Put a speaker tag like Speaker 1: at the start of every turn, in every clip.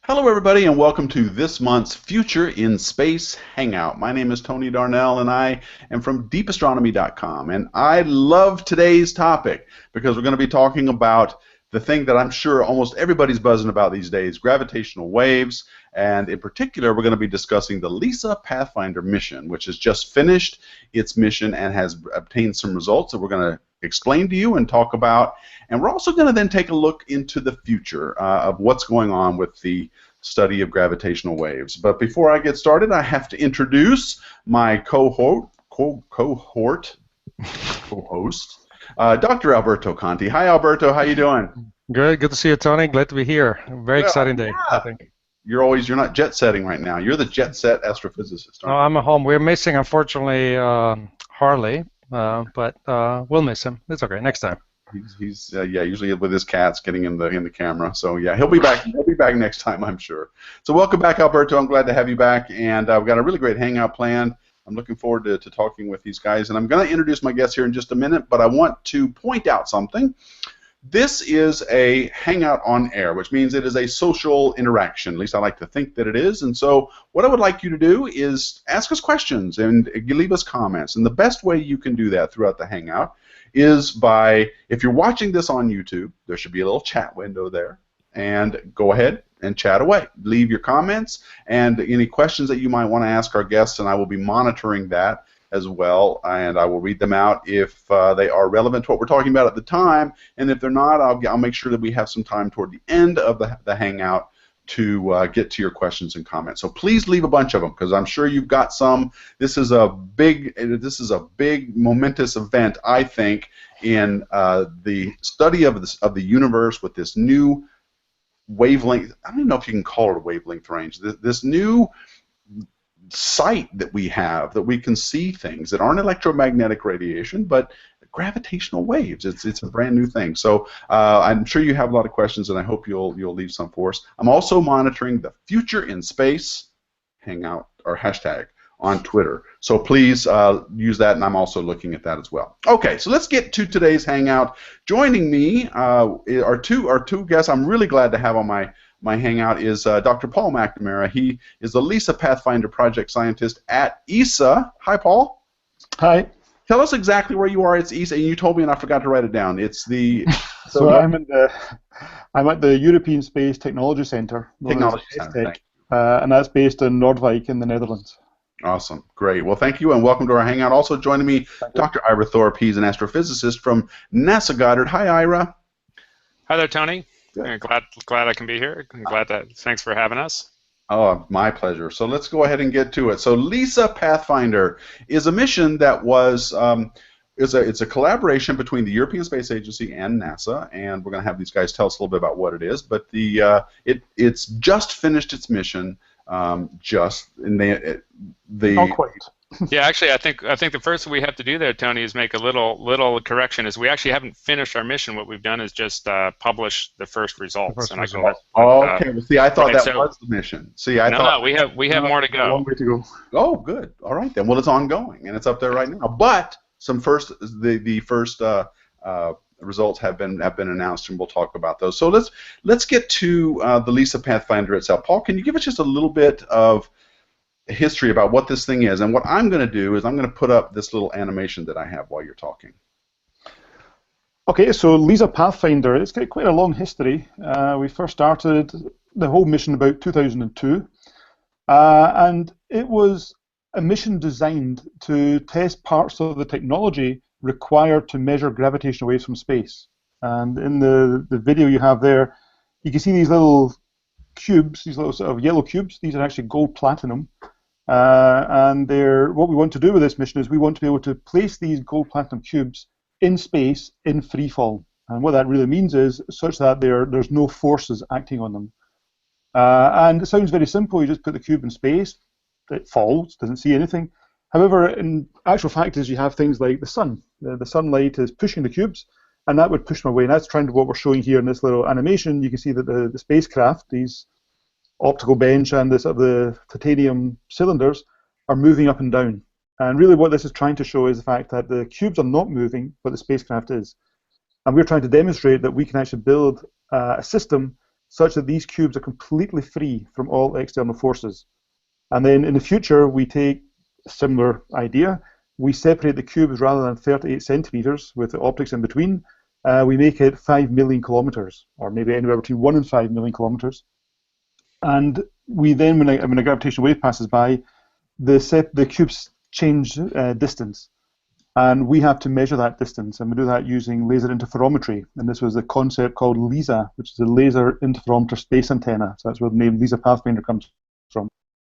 Speaker 1: Hello, everybody, and welcome to this month's Future in Space Hangout. My name is Tony Darnell, and I am from DeepAstronomy.com. And I love today's topic because we're going to be talking about the thing that I'm sure almost everybody's buzzing about these days, gravitational waves. And in particular, we're going to be discussing the LISA Pathfinder mission, which has just finished its mission and has obtained some results that we're going to explain to you and talk about. And we're also going to then take a look into the future of what's going on with the study of gravitational waves. But before I get started, I have to introduce my co-host, Dr. Alberto Conti. Hi, Alberto. How you doing?
Speaker 2: Good to see you, Tony. Glad to be here. Very exciting day, I think.
Speaker 1: You're not jet setting right now. You're the jet set astrophysicist.
Speaker 2: No, I'm at home. We're missing, unfortunately, Harley, but we'll miss him. It's okay. Next time.
Speaker 1: He's usually with his cats getting in the camera. So yeah, he'll be back. He'll be back next time, I'm sure. So welcome back, Alberto. I'm glad to have you back, and we've got a really great hangout planned. I'm looking forward to talking with these guys, and I'm going to introduce my guests here in just a minute. But I want to point out something. This is a hangout on air, which means it is a social interaction. At least I like to think that it is. And so what I would like you to do is ask us questions and leave us comments. And the best way you can do that throughout the hangout is by, if you're watching this on YouTube, there should be a little chat window there. And go ahead and chat away. Leave your comments and any questions that you might want to ask our guests, and I will be monitoring that as well, and I will read them out if they are relevant to what we're talking about at the time, and if they're not, I'll make sure that we have some time toward the end of the hangout to get to your questions and comments. So please leave a bunch of them, because I'm sure you've got some. This is a big momentous event, I think, in the study of the universe with this new wavelength. I don't even know if you can call it a wavelength range. This new sight that we have, that we can see things that aren't electromagnetic radiation, but gravitational waves. It's a brand new thing. So I'm sure you have a lot of questions, and I hope you'll leave some for us. I'm also monitoring the Future in Space Hangout or hashtag on Twitter. So please use that, and I'm also looking at that as well. Okay, so let's get to today's hangout. Joining me are two guests I'm really glad to have on my hangout is Dr. Paul McNamara. He is the LISA Pathfinder project scientist at ESA. Hi, Paul.
Speaker 3: Hi.
Speaker 1: Tell us exactly where you are. It's ESA, and you told me, and I forgot to write it down. It's the
Speaker 3: so I'm at the European Space Technology Center.
Speaker 1: Technology Center.
Speaker 3: And that's based in Noordwijk in the Netherlands.
Speaker 1: Awesome. Great. Well, thank you, and welcome to our hangout. Also joining me, Dr. Ira Thorpe. He's an astrophysicist from NASA Goddard. Hi, Ira.
Speaker 4: Hi there, Tony. Glad I can be here. Thanks for having us.
Speaker 1: Oh, my pleasure. So let's go ahead and get to it. So LISA Pathfinder is a mission that was it's a collaboration between the European Space Agency and NASA, and we're going to have these guys tell us a little bit about what it is. But it's just finished its mission.
Speaker 3: Not quite.
Speaker 4: Yeah, actually, I think the first thing we have to do there, Tony, is make a little correction. Is we actually haven't finished our mission. What we've done is just publish the first results.
Speaker 1: Okay. Well, see, I thought that was the mission. See,
Speaker 4: No, we have more to go.
Speaker 3: A long way to go.
Speaker 1: Oh, good. All right then. Well, it's ongoing and it's up there right now. But the first results have been announced, and we'll talk about those. So let's get to the LISA Pathfinder itself. Paul, can you give us just a little bit of history about what this thing is? And what I'm going to do is I'm going to put up this little animation that I have while you're talking.
Speaker 3: Okay, so LISA Pathfinder, it's got quite a long history. We first started the whole mission about 2002, and it was a mission designed to test parts of the technology required to measure gravitational waves from space. And in the video you have there, you can see these little cubes, these little sort of yellow cubes. These are actually gold platinum. And what we want to do with this mission is we want to be able to place these gold platinum cubes in space in free fall. And what that really means is such that there's no forces acting on them. And it sounds very simple. You just put the cube in space, it falls, doesn't see anything. However, in actual fact is you have things like the sun. The sunlight is pushing the cubes, and that would push them away. And that's trying to what we're showing here in this little animation. You can see that the spacecraft, these optical bench and the titanium cylinders, are moving up and down. And really what this is trying to show is the fact that the cubes are not moving, but the spacecraft is. And we're trying to demonstrate that we can actually build a system such that these cubes are completely free from all external forces. And then in the future, we take a similar idea. We separate the cubes rather than 38 centimeters with the optics in between. We make it 5 million kilometers, or maybe anywhere between 1 and 5 million kilometers. And we then, when a gravitational wave passes by, the cubes change distance. And we have to measure that distance, and we do that using laser interferometry. And this was a concept called LISA, which is the Laser Interferometer Space Antenna. So that's where the name LISA Pathfinder comes from.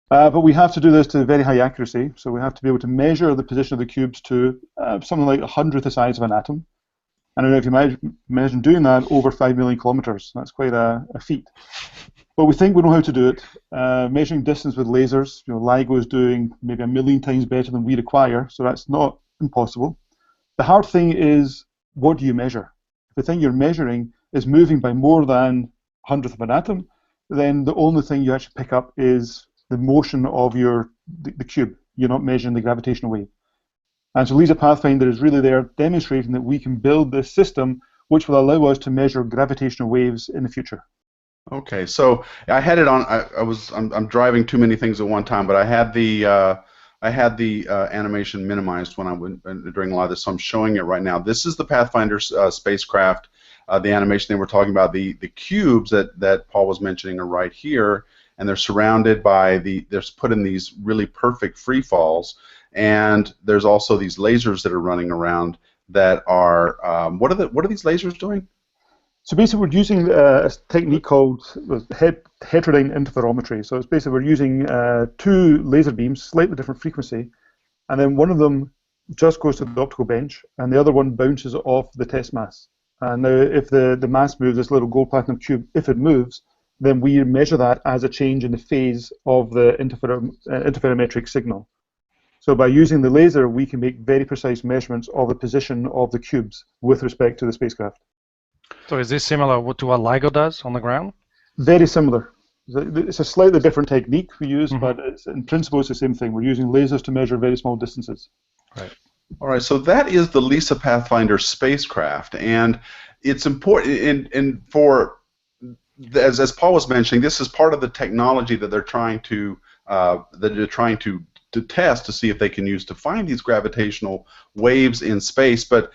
Speaker 3: But we have to do this to very high accuracy. So we have to be able to measure the position of the cubes to something like 100th the size of an atom. And I don't know if you imagine doing that over 5 million kilometers. That's quite a feat. But we think we know how to do it. Measuring distance with lasers, LIGO is doing maybe 1 million times better than we require, so that's not impossible. The hard thing is, what do you measure? If the thing you're measuring is moving by more than 100th of an atom, then the only thing you actually pick up is the motion of the cube. You're not measuring the gravitational wave. And so LISA Pathfinder is really there demonstrating that we can build this system which will allow us to measure gravitational waves in the future. Okay,
Speaker 1: so I had it on. I'm driving too many things at one time, but I had the animation minimized when I went during a lot of this, so I'm showing it right now. This is the Pathfinder spacecraft. The animation they were talking about, the cubes that Paul was mentioning are right here, and they're surrounded by they're put in these really perfect free falls, and there's also these lasers that are running around that are what are these lasers doing?
Speaker 3: So basically, we're using a technique called heterodyne interferometry. So it's basically we're using 2 laser beams, slightly different frequency, and then one of them just goes to the optical bench, and the other one bounces off the test mass. And now, if the mass moves, this little gold platinum cube, if it moves, then we measure that as a change in the phase of the interferometric signal. So by using the laser, we can make very precise measurements of the position of the cubes with respect to the spacecraft.
Speaker 2: So is this similar to what LIGO does on the ground?
Speaker 3: Very similar. It's a slightly different technique we use, but in principle it's the same thing. We're using lasers to measure very small distances.
Speaker 2: Right.
Speaker 1: All right, so that is the LISA Pathfinder spacecraft, and it's important. And for as Paul was mentioning, this is part of the technology that they're trying to test to see if they can use to find these gravitational waves in space. But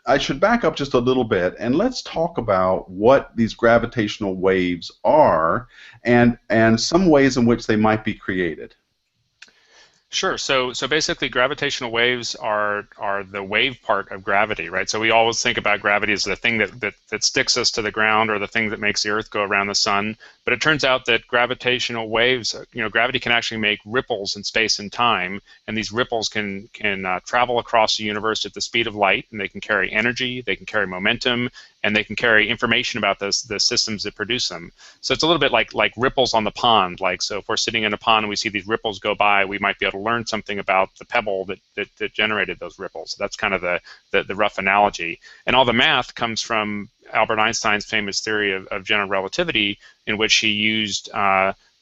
Speaker 1: I should back up just a little bit, and let's talk about what these gravitational waves are and some ways in which they might be created.
Speaker 4: Sure. So basically, gravitational waves are the wave part of gravity, right? So we always think about gravity as the thing that sticks us to the ground, or the thing that makes the Earth go around the sun. But it turns out that gravitational waves, gravity can actually make ripples in space and time, and these ripples can travel across the universe at the speed of light, and they can carry energy, they can carry momentum, and they can carry information about the systems that produce them. So it's a little bit like ripples on the pond. So if we're sitting in a pond and we see these ripples go by, we might be able to learn something about the pebble that generated those ripples. So that's kind of the rough analogy. And all the math comes from Albert Einstein's famous theory of general relativity, in which he used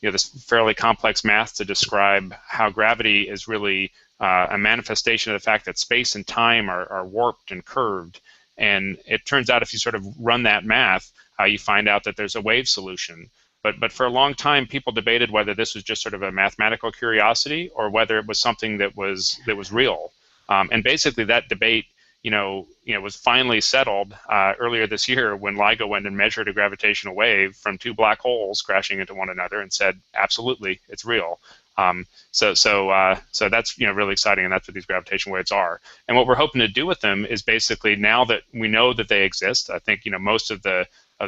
Speaker 4: this fairly complex math to describe how gravity is really a manifestation of the fact that space and time are warped and curved. And it turns out if you sort of run that math, you find out that there's a wave solution. But for a long time, people debated whether this was just sort of a mathematical curiosity or whether it was something that was real. And basically, that debate, was finally settled earlier this year when LIGO went and measured a gravitational wave from 2 black holes crashing into one another and said, absolutely, it's real. So that's really exciting, and that's what these gravitational waves are. And what we're hoping to do with them is basically, now that we know that they exist, I think most of the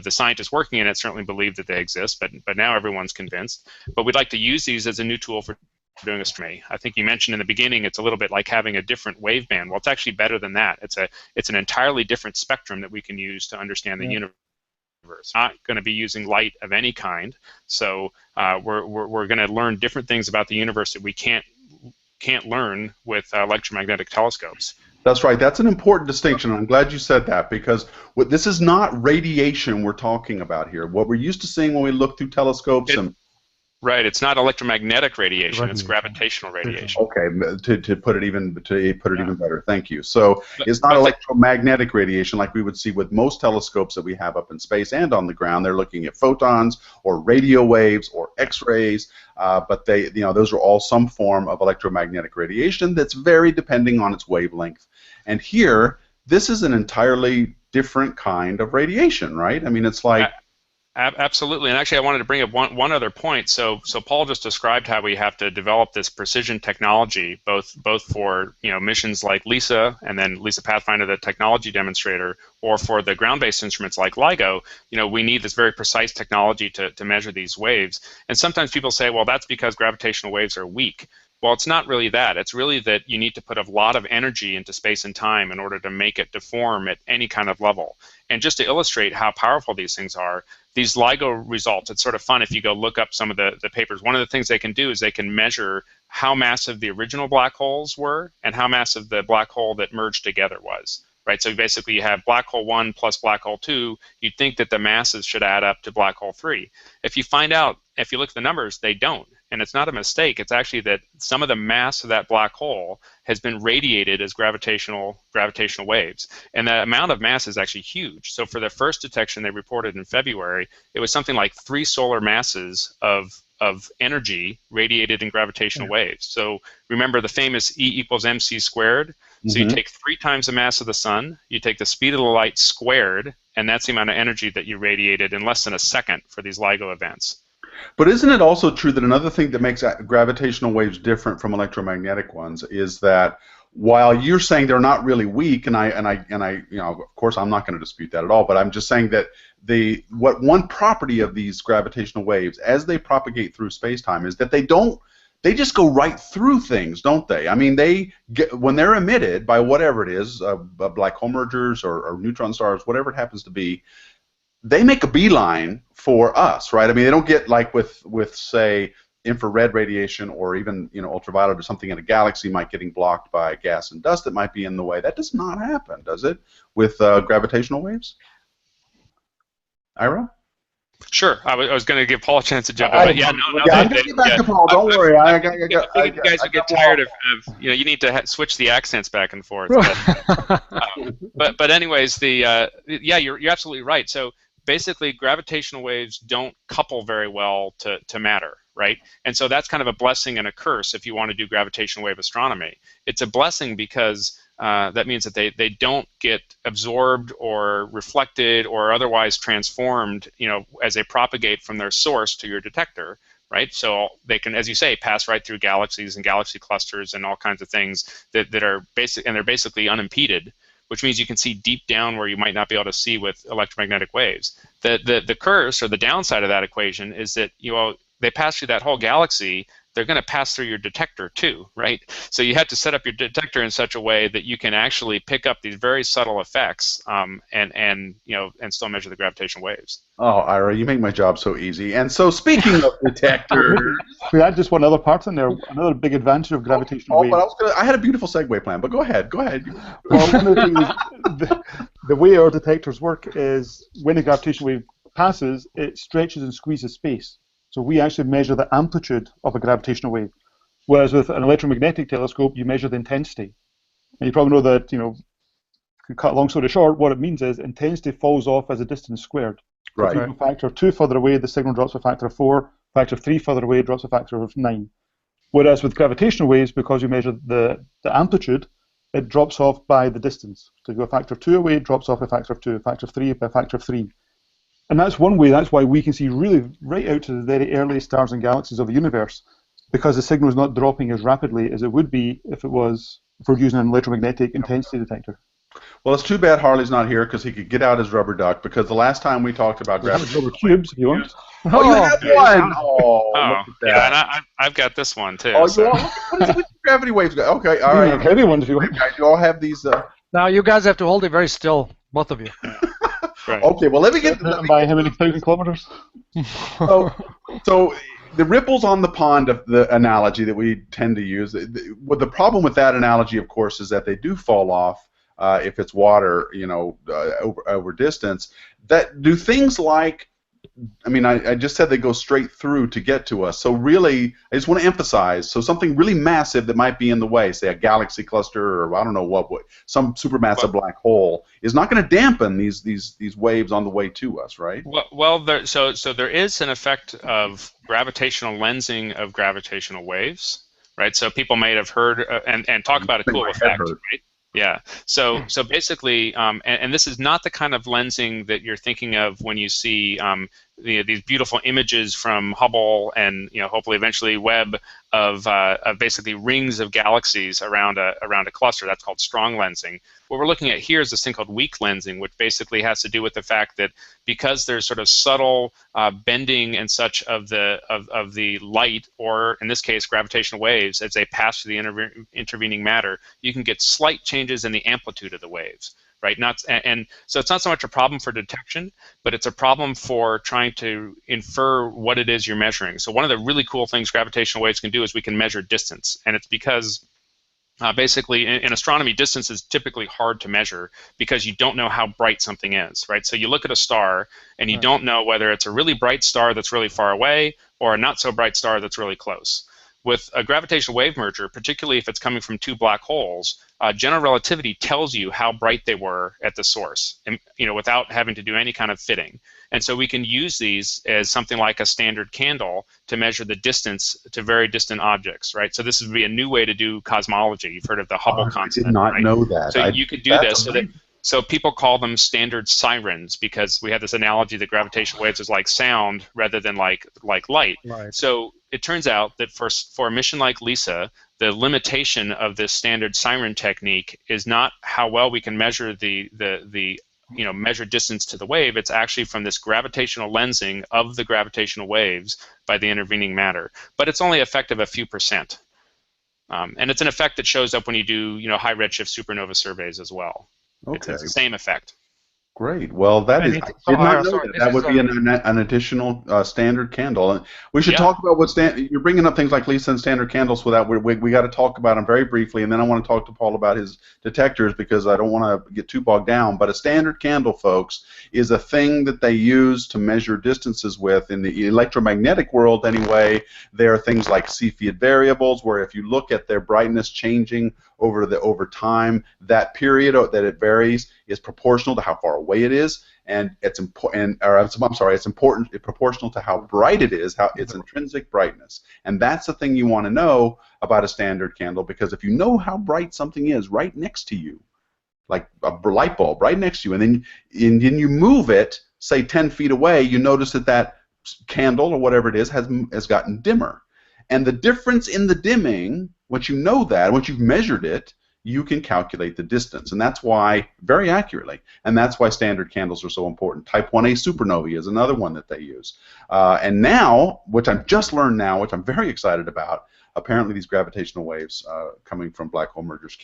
Speaker 4: scientists working in it certainly believe that they exist, but now everyone's convinced. But we'd like to use these as a new tool for doing astronomy. I think you mentioned in the beginning it's a little bit like having a different waveband. Well, it's actually better than that. It's an entirely different spectrum that we can use to understand the universe. Not going to be using light of any kind, so we're going to learn different things about the universe that we can't learn with electromagnetic telescopes.
Speaker 1: That's right. That's an important distinction. I'm glad you said that, because this is not radiation we're talking about here. What we're used to seeing when we look through telescopes
Speaker 4: Right. It's not electromagnetic radiation. It's gravitational radiation.
Speaker 1: Okay, to put it even better. Thank you. So it's not
Speaker 4: but
Speaker 1: electromagnetic radiation like we would see with most telescopes that we have up in space and on the ground. They're looking at photons or radio waves or X-rays, but those are all some form of electromagnetic radiation that's very depending on its wavelength. And here, this is an entirely different kind of radiation, right? I mean, it's like.
Speaker 4: Absolutely, and actually I wanted to bring up one other point. So Paul just described how we have to develop this precision technology, both for missions like LISA and then LISA Pathfinder, the technology demonstrator, or for the ground-based instruments like LIGO. We need this very precise technology to measure these waves. And sometimes people say, well, that's because gravitational waves are weak. Well, it's not really that. It's really that you need to put a lot of energy into space and time in order to make it deform at any kind of level. And just to illustrate how powerful these things are, these LIGO results, it's sort of fun if you go look up some of the papers. One of the things they can do is they can measure how massive the original black holes were and how massive the black hole that merged together was. Right? So basically you have black hole 1 plus black hole 2, you'd think that the masses should add up to black hole 3. If you look at the numbers, they don't. And it's not a mistake. It's actually that some of the mass of that black hole has been radiated as gravitational waves. And the amount of mass is actually huge. So for the first detection they reported in February, it was something like 3 solar masses of energy radiated in gravitational waves. So remember the famous E equals mc squared? So you take 3 times the mass of the sun, you take the speed of the light squared, and that's the amount of energy that you radiated in less than a second for these LIGO events.
Speaker 1: But isn't it also true that another thing that makes gravitational waves different from electromagnetic ones is that while you're saying they're not really weak, and I of course I'm not going to dispute that at all, but I'm just saying that one property of these gravitational waves as they propagate through space-time is that they just go right through things, don't they? I mean, when they're emitted by whatever it is, black hole mergers or neutron stars, whatever it happens to be, they make a beeline for us, right? I mean, they don't get like with say infrared radiation or even ultraviolet or something in a galaxy might getting blocked by gas and dust that might be in the way. That does not happen, does it, with gravitational waves? Ira?
Speaker 4: Sure. I was going to give Paul a chance to jump in, but
Speaker 1: I'm going to get back to Paul. Don't worry.
Speaker 4: I think you guys would get tired of you need to switch the accents back and forth. But anyways, you're absolutely right. So basically, gravitational waves don't couple very well to matter, right? And so that's kind of a blessing and a curse if you want to do gravitational wave astronomy. It's a blessing because that means that they don't get absorbed or reflected or otherwise transformed, as they propagate from their source to your detector, right? So they can, as you say, pass right through galaxies and galaxy clusters and all kinds of things that are basic, and they're basically unimpeded, which means you can see deep down where you might not be able to see with electromagnetic waves. The curse or the downside of that equation is that they pass through that whole galaxy, they're going to pass through your detector too, right? So you have to set up your detector in such a way that you can actually pick up these very subtle effects and still measure the gravitational waves.
Speaker 1: Oh, Ira, you make my job so easy. And so speaking of detectors,
Speaker 3: we had just one other part in there. Another big advantage of gravitational waves.
Speaker 1: But I had a beautiful segue plan, but go ahead.
Speaker 3: Well, one of the things, the way our detectors work is when a gravitational wave passes, it stretches and squeezes space. So we actually measure the amplitude of a gravitational wave, whereas with an electromagnetic telescope, you measure the intensity. And you probably know that, to cut a long story short, what it means is intensity falls off as a distance squared.
Speaker 1: Right.
Speaker 3: If you go a factor of 2 further away, the signal drops a factor of 4. Factor of 3 further away drops a factor of 9. Whereas with gravitational waves, because you measure the amplitude, it drops off by the distance. So you go a factor of 2 away, it drops off a factor of 2. A factor of 3 by a factor of 3. And that's one way, that's why we can see really right out to the very early stars and galaxies of the universe, because the signal is not dropping as rapidly as it would be if we're using an electromagnetic intensity detector.
Speaker 1: Well, it's too bad Harley's not here because he could get out his rubber duck, because the last time we talked about gravity...
Speaker 3: Rubber cubes, if you want.
Speaker 1: Oh, you have one! Oh, look at that.
Speaker 4: Yeah, and I've got this one, too.
Speaker 1: Oh, so. What is gravity waves? Okay, all right.
Speaker 3: Heavy ones, if you want.
Speaker 1: You all have these...
Speaker 2: Now, you guys have to hold it very still, both of you.
Speaker 1: Right. Okay, well, let me get...
Speaker 3: By how many thousand kilometers?
Speaker 1: So the ripples on the pond of the analogy that we tend to use, the problem with that analogy, of course, is that they do fall off if it's water, over distance. Do things like I mean, I just said they go straight through to get to us. So really, I just want to emphasize, so something really massive that might be in the way, say a galaxy cluster or I don't know what some supermassive black hole, is not going to dampen these waves on the way to us, right?
Speaker 4: So there is an effect of gravitational lensing of gravitational waves, right? So people may have heard and talk about a cool effect, right? Yeah. So basically, and this is not the kind of lensing that you're thinking of when you see these beautiful images from Hubble and hopefully eventually Webb of basically rings of galaxies around a cluster. That's called strong lensing. What we're looking at here is this thing called weak lensing, which basically has to do with the fact that because there's sort of subtle bending and such of the light, or in this case gravitational waves, as they pass through the intervening matter, you can get slight changes in the amplitude of the waves. Right? And so it's not so much a problem for detection, but it's a problem for trying to infer what it is you're measuring. So one of the really cool things gravitational waves can do is we can measure distance, and it's because basically in astronomy, distance is typically hard to measure because you don't know how bright something is, right? So you look at a star and you don't know whether it's a really bright star that's really far away or a not so bright star that's really close. With a gravitational wave merger, particularly if it's coming from two black holes, general relativity tells you how bright they were at the source, and, without having to do any kind of fitting. And so we can use these as something like a standard candle to measure the distance to very distant objects, right? So this would be a new way to do cosmology. You've heard of the Hubble constant,
Speaker 1: I did not
Speaker 4: right?
Speaker 1: know that.
Speaker 4: So you could do this. So people call them standard sirens because we have this analogy that gravitational waves is like sound rather than like light.
Speaker 2: Right.
Speaker 4: So it turns out that for a mission like LISA, the limitation of this standard siren technique is not how well we can measure the measure distance to the wave. It's actually from this gravitational lensing of the gravitational waves by the intervening matter. But it's only effective a few percent. And it's an effect that shows up when you do high redshift supernova surveys as well.
Speaker 1: Okay.
Speaker 4: It's the same effect.
Speaker 1: Great. Well, I did not know that. That would be an additional standard candle. And we should talk about what you're bringing up things like LISA and standard candles. So that we got to talk about them very briefly, and then I want to talk to Paul about his detectors because I don't want to get too bogged down. But a standard candle, folks, is a thing that they use to measure distances with. In the electromagnetic world, anyway, there are things like Cepheid variables, where if you look at their brightness changing over time, that period that it varies is proportional to how far away it is, and it's important. It's proportional to how bright it is, how its intrinsic brightness, and that's the thing you want to know about a standard candle, because if you know how bright something is right next to you, like a light bulb right next to you, and then you move it, say 10 feet away, you notice that candle or whatever it is has gotten dimmer, and the difference in the dimming, once you know that, once you've measured it, you can calculate the distance, and that's why, very accurately, and that's why standard candles are so important. Type 1a supernovae is another one that they use. And now, which I've just learned now, which I'm very excited about, apparently these gravitational waves coming from black hole mergers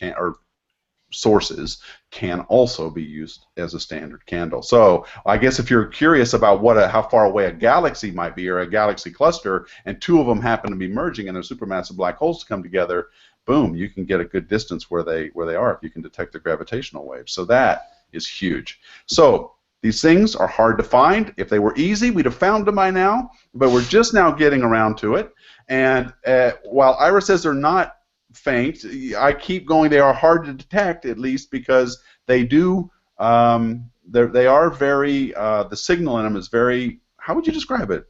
Speaker 1: sources can also be used as a standard candle. So I guess if you're curious about how far away a galaxy might be or a galaxy cluster, and two of them happen to be merging and they're supermassive black holes to come together, boom, you can get a good distance where they are if you can detect the gravitational waves. So that is huge. So these things are hard to find. If they were easy, we'd have found them by now, but we're just now getting around to it. And while Ira says they're not faint, I keep going. They are hard to detect, at least because they do. They are very. The signal in them is very. How would you describe it,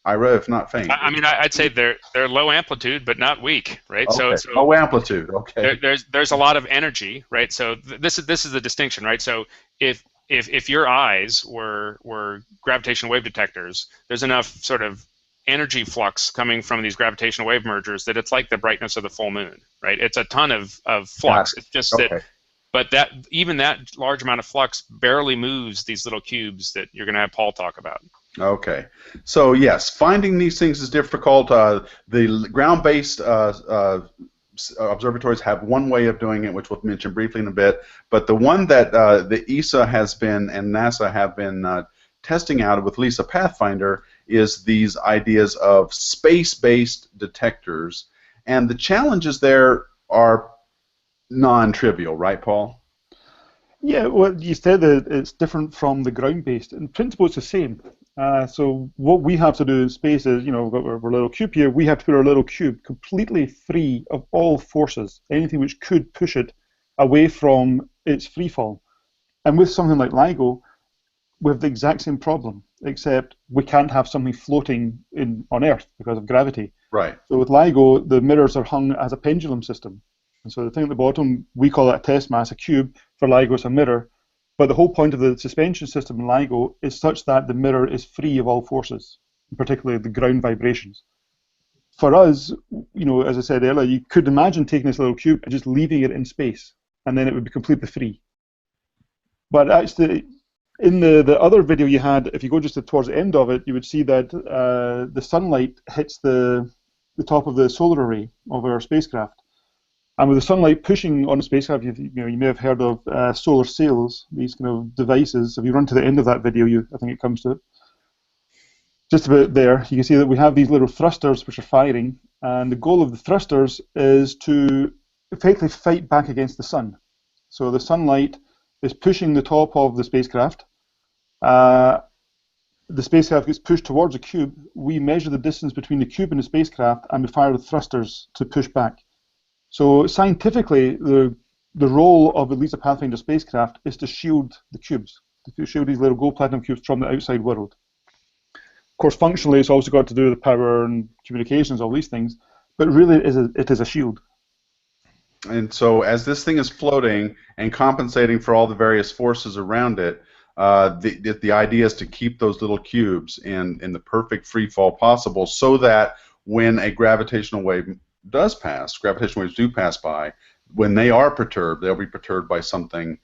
Speaker 1: Ira? If not faint.
Speaker 4: I mean, I'd say they're low amplitude, but not weak, right?
Speaker 1: Okay. So low amplitude. Okay.
Speaker 4: There's a lot of energy, right? So this is the distinction, right? So if your eyes were gravitational wave detectors, there's enough sort of energy flux coming from these gravitational wave mergers that it's like the brightness of the full moon, right? It's a ton of flux. It's just that, but even that large amount of flux barely moves these little cubes that you're going to have Paul talk about.
Speaker 1: Okay, so yes, finding these things is difficult. The ground-based observatories have one way of doing it, which we'll mention briefly in a bit, but the one that the ESA has been and NASA have been testing out with LISA Pathfinder is these ideas of space-based detectors, and the challenges there are non-trivial, right, Paul?
Speaker 3: Yeah, well, you said that it's different from the ground-based. In principle, it's the same. So what we have to do in space is, we've got our little cube here. We have to put our little cube completely free of all forces, anything which could push it away from its free fall. And with something like LIGO, we have the exact same problem, except we can't have something floating on Earth because of gravity.
Speaker 1: Right.
Speaker 3: So with LIGO, the mirrors are hung as a pendulum system. And so the thing at the bottom, we call it a test mass, a cube. For LIGO, it's a mirror. But the whole point of the suspension system in LIGO is such that the mirror is free of all forces, particularly the ground vibrations. For us, as I said earlier, you could imagine taking this little cube and just leaving it in space, and then it would be completely free. But actually, in the other video you had, if you go just towards the end of it, you would see that the sunlight hits the top of the solar array of our spacecraft. And with the sunlight pushing on the spacecraft, you may have heard of solar sails, these kind of devices. If you run to the end of that video, I think it comes to it. Just about there, you can see that we have these little thrusters which are firing, and the goal of the thrusters is to effectively fight back against the sun. So the sunlight is pushing the top of the spacecraft. The spacecraft gets pushed towards a cube. We measure the distance between the cube and the spacecraft, and we fire the thrusters to push back. So scientifically, the role of the LISA Pathfinder spacecraft is to shield the cubes, to shield these little gold platinum cubes from the outside world. Of course, functionally, it's also got to do with power and communications, all these things, but really it is a shield.
Speaker 1: And so as this thing is floating and compensating for all the various forces around it, the idea is to keep those little cubes in the perfect free fall possible, so that when a gravitational wave does pass, gravitational waves do pass by, when they are perturbed, they'll be perturbed by something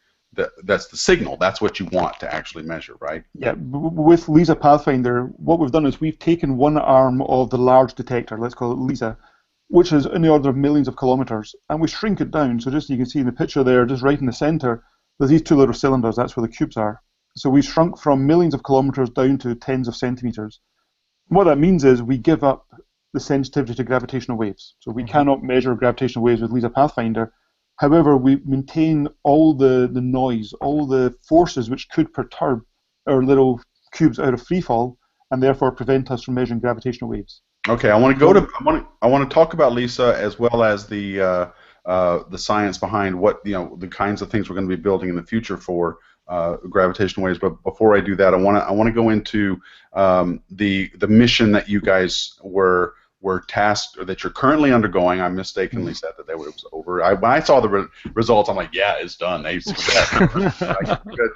Speaker 1: that's the signal. That's what you want to actually measure, right?
Speaker 3: Yeah, with LISA Pathfinder, what we've done is we've taken one arm of the large detector, let's call it LISA, which is in the order of millions of kilometers, and we shrink it down. So just you can see in the picture there, just right in the center, there's these two little cylinders, that's where the cubes are. So we shrunk from millions of kilometers down to tens of centimeters. And what that means is we give up the sensitivity to gravitational waves. So we cannot measure gravitational waves with LISA Pathfinder. However, we maintain all the noise, all the forces which could perturb our little cubes out of free fall, and therefore prevent us from measuring gravitational waves.
Speaker 1: Okay, I want to talk about LISA as well as the science behind what the kinds of things we're going to be building in the future for gravitational waves. But before I do that, I want to go into the mission that you guys were tasked, or that you're currently undergoing. I mistakenly said that it was over. When I saw the results, I'm like, yeah, it's done.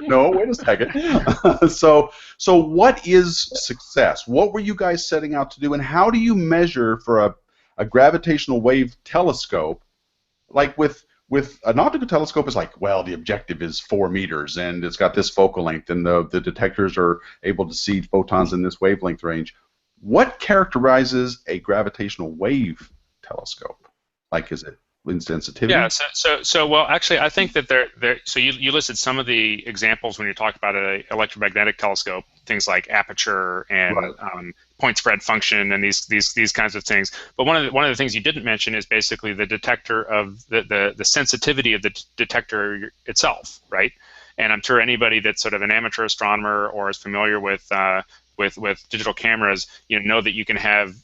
Speaker 1: No, wait a second. So what is success? What were you guys setting out to do, and how do you measure for a gravitational wave telescope? Like with an optical telescope, is like, well, the objective is 4 meters, and it's got this focal length, and the detectors are able to see photons in this wavelength range. What characterizes a gravitational wave telescope? Like, is it in sensitivity?
Speaker 4: Yeah. So well, actually, I think that so you listed some of the examples when you talk about an electromagnetic telescope, things like aperture and point spread function and these kinds of things. But one of the things you didn't mention is basically the detector of the sensitivity of the detector itself, right? And I'm sure anybody that's sort of an amateur astronomer or is familiar with digital cameras, know that you can have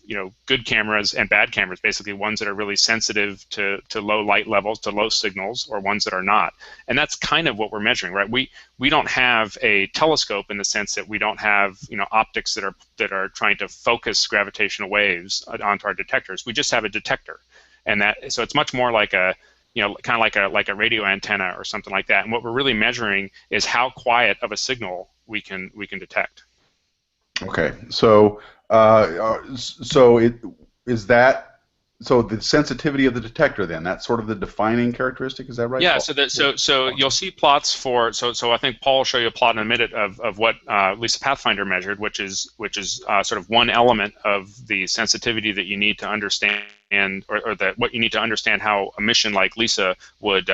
Speaker 4: good cameras and bad cameras, basically ones that are really sensitive to low light levels, to low signals, or ones that are not. And that's kind of what we're measuring, right? We don't have a telescope in the sense that we don't have optics that are trying to focus gravitational waves onto our detectors. We just have a detector, and so it's much more like a kind of like a radio antenna or something like that. And what we're really measuring is how quiet of a signal we can detect.
Speaker 1: Okay, so the sensitivity of the detector, then, that's sort of the defining characteristic, is that right?
Speaker 4: Yeah. So you'll see plots for I think Paul will show you a plot in a minute of what LISA Pathfinder measured, which is sort of one element of the sensitivity that you need to understand, or what you need to understand how a mission like LISA would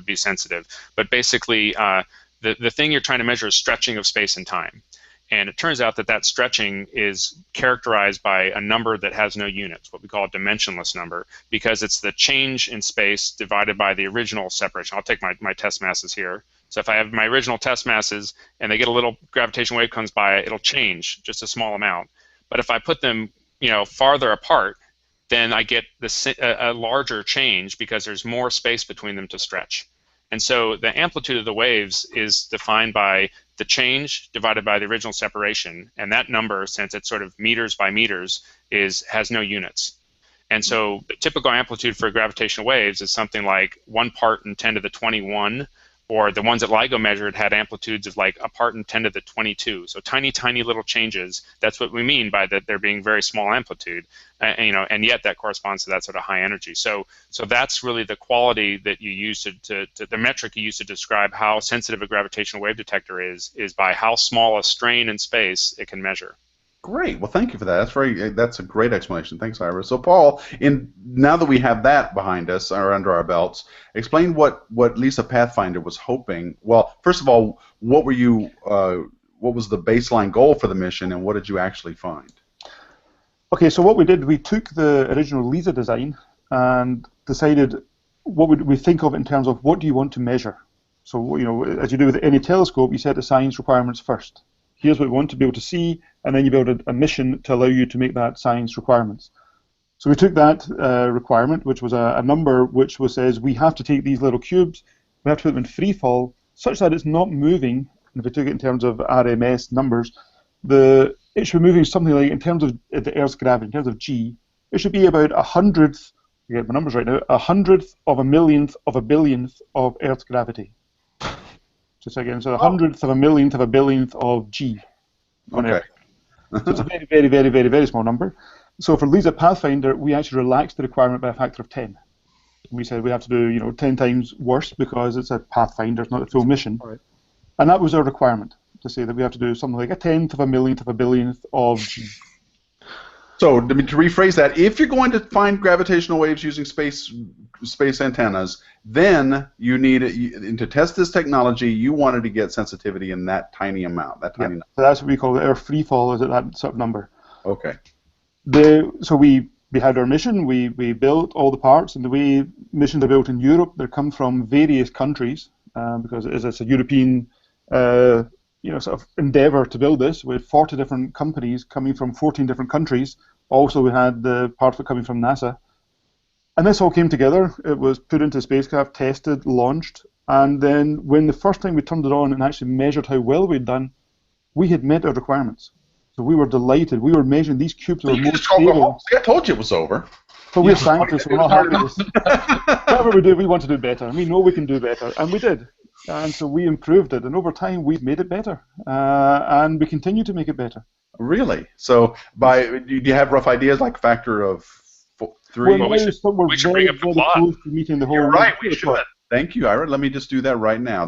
Speaker 4: be sensitive. But basically, the thing you're trying to measure is stretching of space and time. And it turns out that stretching is characterized by a number that has no units, what we call a dimensionless number, because it's the change in space divided by the original separation. I'll take my test masses here. So if I have my original test masses and they get a little gravitational wave comes by, it'll change just a small amount. But if I put them, farther apart, then I get a larger change because there's more space between them to stretch. And so the amplitude of the waves is defined by the change divided by the original separation, and that number, since it's sort of meters by meters, has no units. And so the typical amplitude for gravitational waves is something like 1 part in 10 to the 21, or the ones that LIGO measured had amplitudes of like a part in 10 to the 22. So tiny, tiny little changes. That's what we mean by that they're being very small amplitude, and yet that corresponds to that sort of high energy. So that's really the quality that you use the metric you use to describe how sensitive a gravitational wave detector is by how small a strain in space it can measure.
Speaker 1: Great. Well, thank you for that. That's a great explanation. Thanks, Ira. So, Paul, now that we have that behind us or under our belts, explain what LISA Pathfinder was hoping. Well, first of all, what was the baseline goal for the mission, and what did you actually find?
Speaker 3: Okay, so what we did, we took the original LISA design and decided what would we think of it in terms of what do you want to measure. So, as you do with any telescope, you set the science requirements first. Here's what we want to be able to see, and then you build a mission to allow you to make that science requirements. So we took that requirement, which was a number which says we have to take these little cubes, we have to put them in free fall, such that it's not moving. And if we took it in terms of RMS numbers, it should be moving something like, in terms of the Earth's gravity, in terms of G, it should be about 100th, I get my numbers right now, 100th of a millionth of a billionth of Earth's gravity. Just again, so 100th of a millionth of a billionth of G on Earth. So it's a very, very, very, very, very small number. So for LISA Pathfinder, we actually relaxed the requirement by a factor of 10. We said we have to do 10 times worse because it's a Pathfinder, it's not a full mission. Right. And that was our requirement, to say that we have to do something like 1/10 of a millionth of a billionth of G.
Speaker 1: So to rephrase that, if you're going to find gravitational waves using space antennas, then you need and to test this technology, you wanted to get sensitivity in that tiny amount, number.
Speaker 3: So that's what we call it. Our free fall is at that sort of number.
Speaker 1: Okay.
Speaker 3: So we had our mission. We built all the parts, and the way missions are built in Europe, they come from various countries because it's a European sort of endeavor to build this with 40 different companies coming from 14 different countries. Also, we had the part of it coming from NASA. And this all came together. It was put into the spacecraft, tested, launched, and then when the first time we turned it on and actually measured how well we'd done, we had met our requirements. So we were delighted. We were measuring these cubes were more stable.
Speaker 1: See, I told you it was over.
Speaker 3: But we're scientists, we're not happy. Whatever we do, we want to do better. And we know we can do better. And we did. And so we improved it. And over time, we've made it better. And we continue to make it better.
Speaker 1: Really? So do you have rough ideas, like factor of 3?
Speaker 3: Well,
Speaker 4: we should bring up the plot.
Speaker 1: You're right, we should. Thank you, Ira. Let me just do that right now.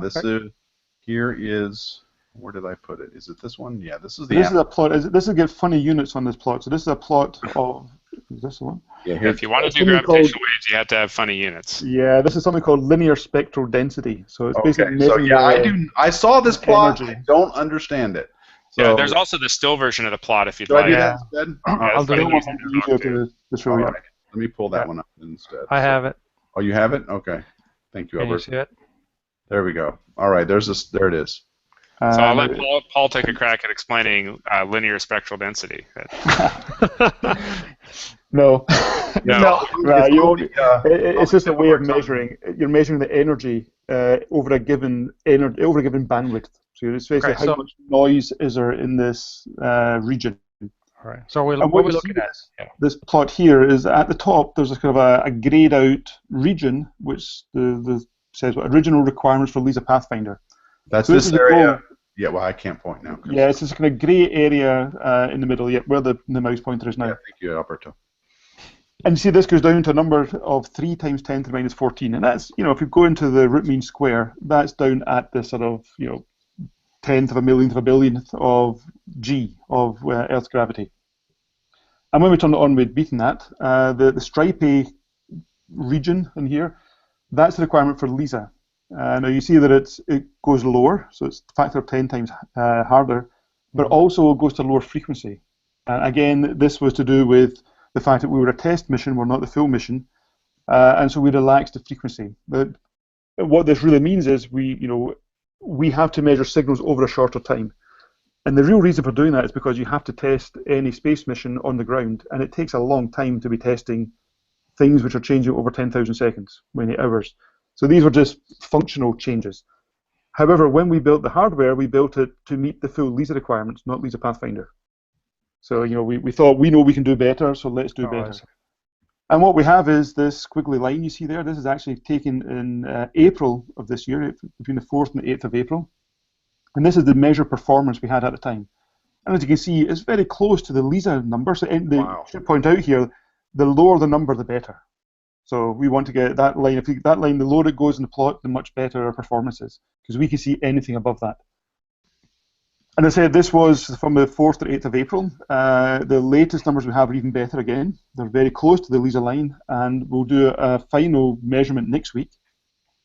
Speaker 1: Here is, where did I put it? Is it this one? Yeah, this is the.
Speaker 3: This is a plot. This will get funny units on this plot. So this is a plot of. Is this the one?
Speaker 4: Yeah. If you want to do gravitational waves, you have to have funny units.
Speaker 3: Yeah, this is something called linear spectral density. So it's basically.
Speaker 1: So I saw this plot. Energy. I don't understand it. So,
Speaker 4: yeah, there's also the still version of the plot if you'd like.
Speaker 1: Yeah. I'll do
Speaker 3: it.
Speaker 1: All right. Let me pull that one up instead.
Speaker 2: I have it.
Speaker 1: Oh, you have it? Okay. Thank you, Albert.
Speaker 2: Can you see it?
Speaker 1: There we go. All right. There it is.
Speaker 4: So I'll let Paul take a crack at explaining linear spectral density.
Speaker 3: No.
Speaker 4: No.
Speaker 3: It's just a way of measuring. You're measuring the energy over a given bandwidth. So it's basically how much noise is there in this region.
Speaker 2: All right. So what we're looking at
Speaker 3: this plot here is at the top. There's a kind of a grayed out region which says what original requirements for LISA Pathfinder.
Speaker 1: That's this area. Yeah, well, I can't point now.
Speaker 3: Yeah, it's this kind of grey area in the middle, where the mouse pointer is now.
Speaker 1: Yeah, thank you, Alberto.
Speaker 3: And you see this goes down to a number of 3 times 10 to the minus 14. And that's, if you go into the root mean square, that's down at the sort of, 10th of a millionth of a billionth of G, of Earth's gravity. And when we turn it on, we'd beaten that. The stripy region in here, that's the requirement for LISA. Now you see that it goes lower, so it's a factor of 10 times harder, but also goes to lower frequency. And again, this was to do with the fact that we were a test mission, we're not the full mission, and so we relaxed the frequency. But what this really means is we have to measure signals over a shorter time. And the real reason for doing that is because you have to test any space mission on the ground, and it takes a long time to be testing things which are changing over 10,000 seconds, many hours. So these were just functional changes. However, when we built the hardware, we built it to meet the full LISA requirements, not LISA Pathfinder. So we thought, we know we can do better, so let's do better. And what we have is this squiggly line you see there. This is actually taken in April of this year, between the 4th and the 8th of April. And this is the measure performance we had at the time. And as you can see, it's very close to the LISA number. So I should point out here, the lower the number, the better. So we want to get that line. If that line, the lower it goes in the plot, the much better our performance is, because we can see anything above that. And I said this was from the 4th to 8th of April. The latest numbers we have are even better again. They're very close to the LISA line, and we'll do a final measurement next week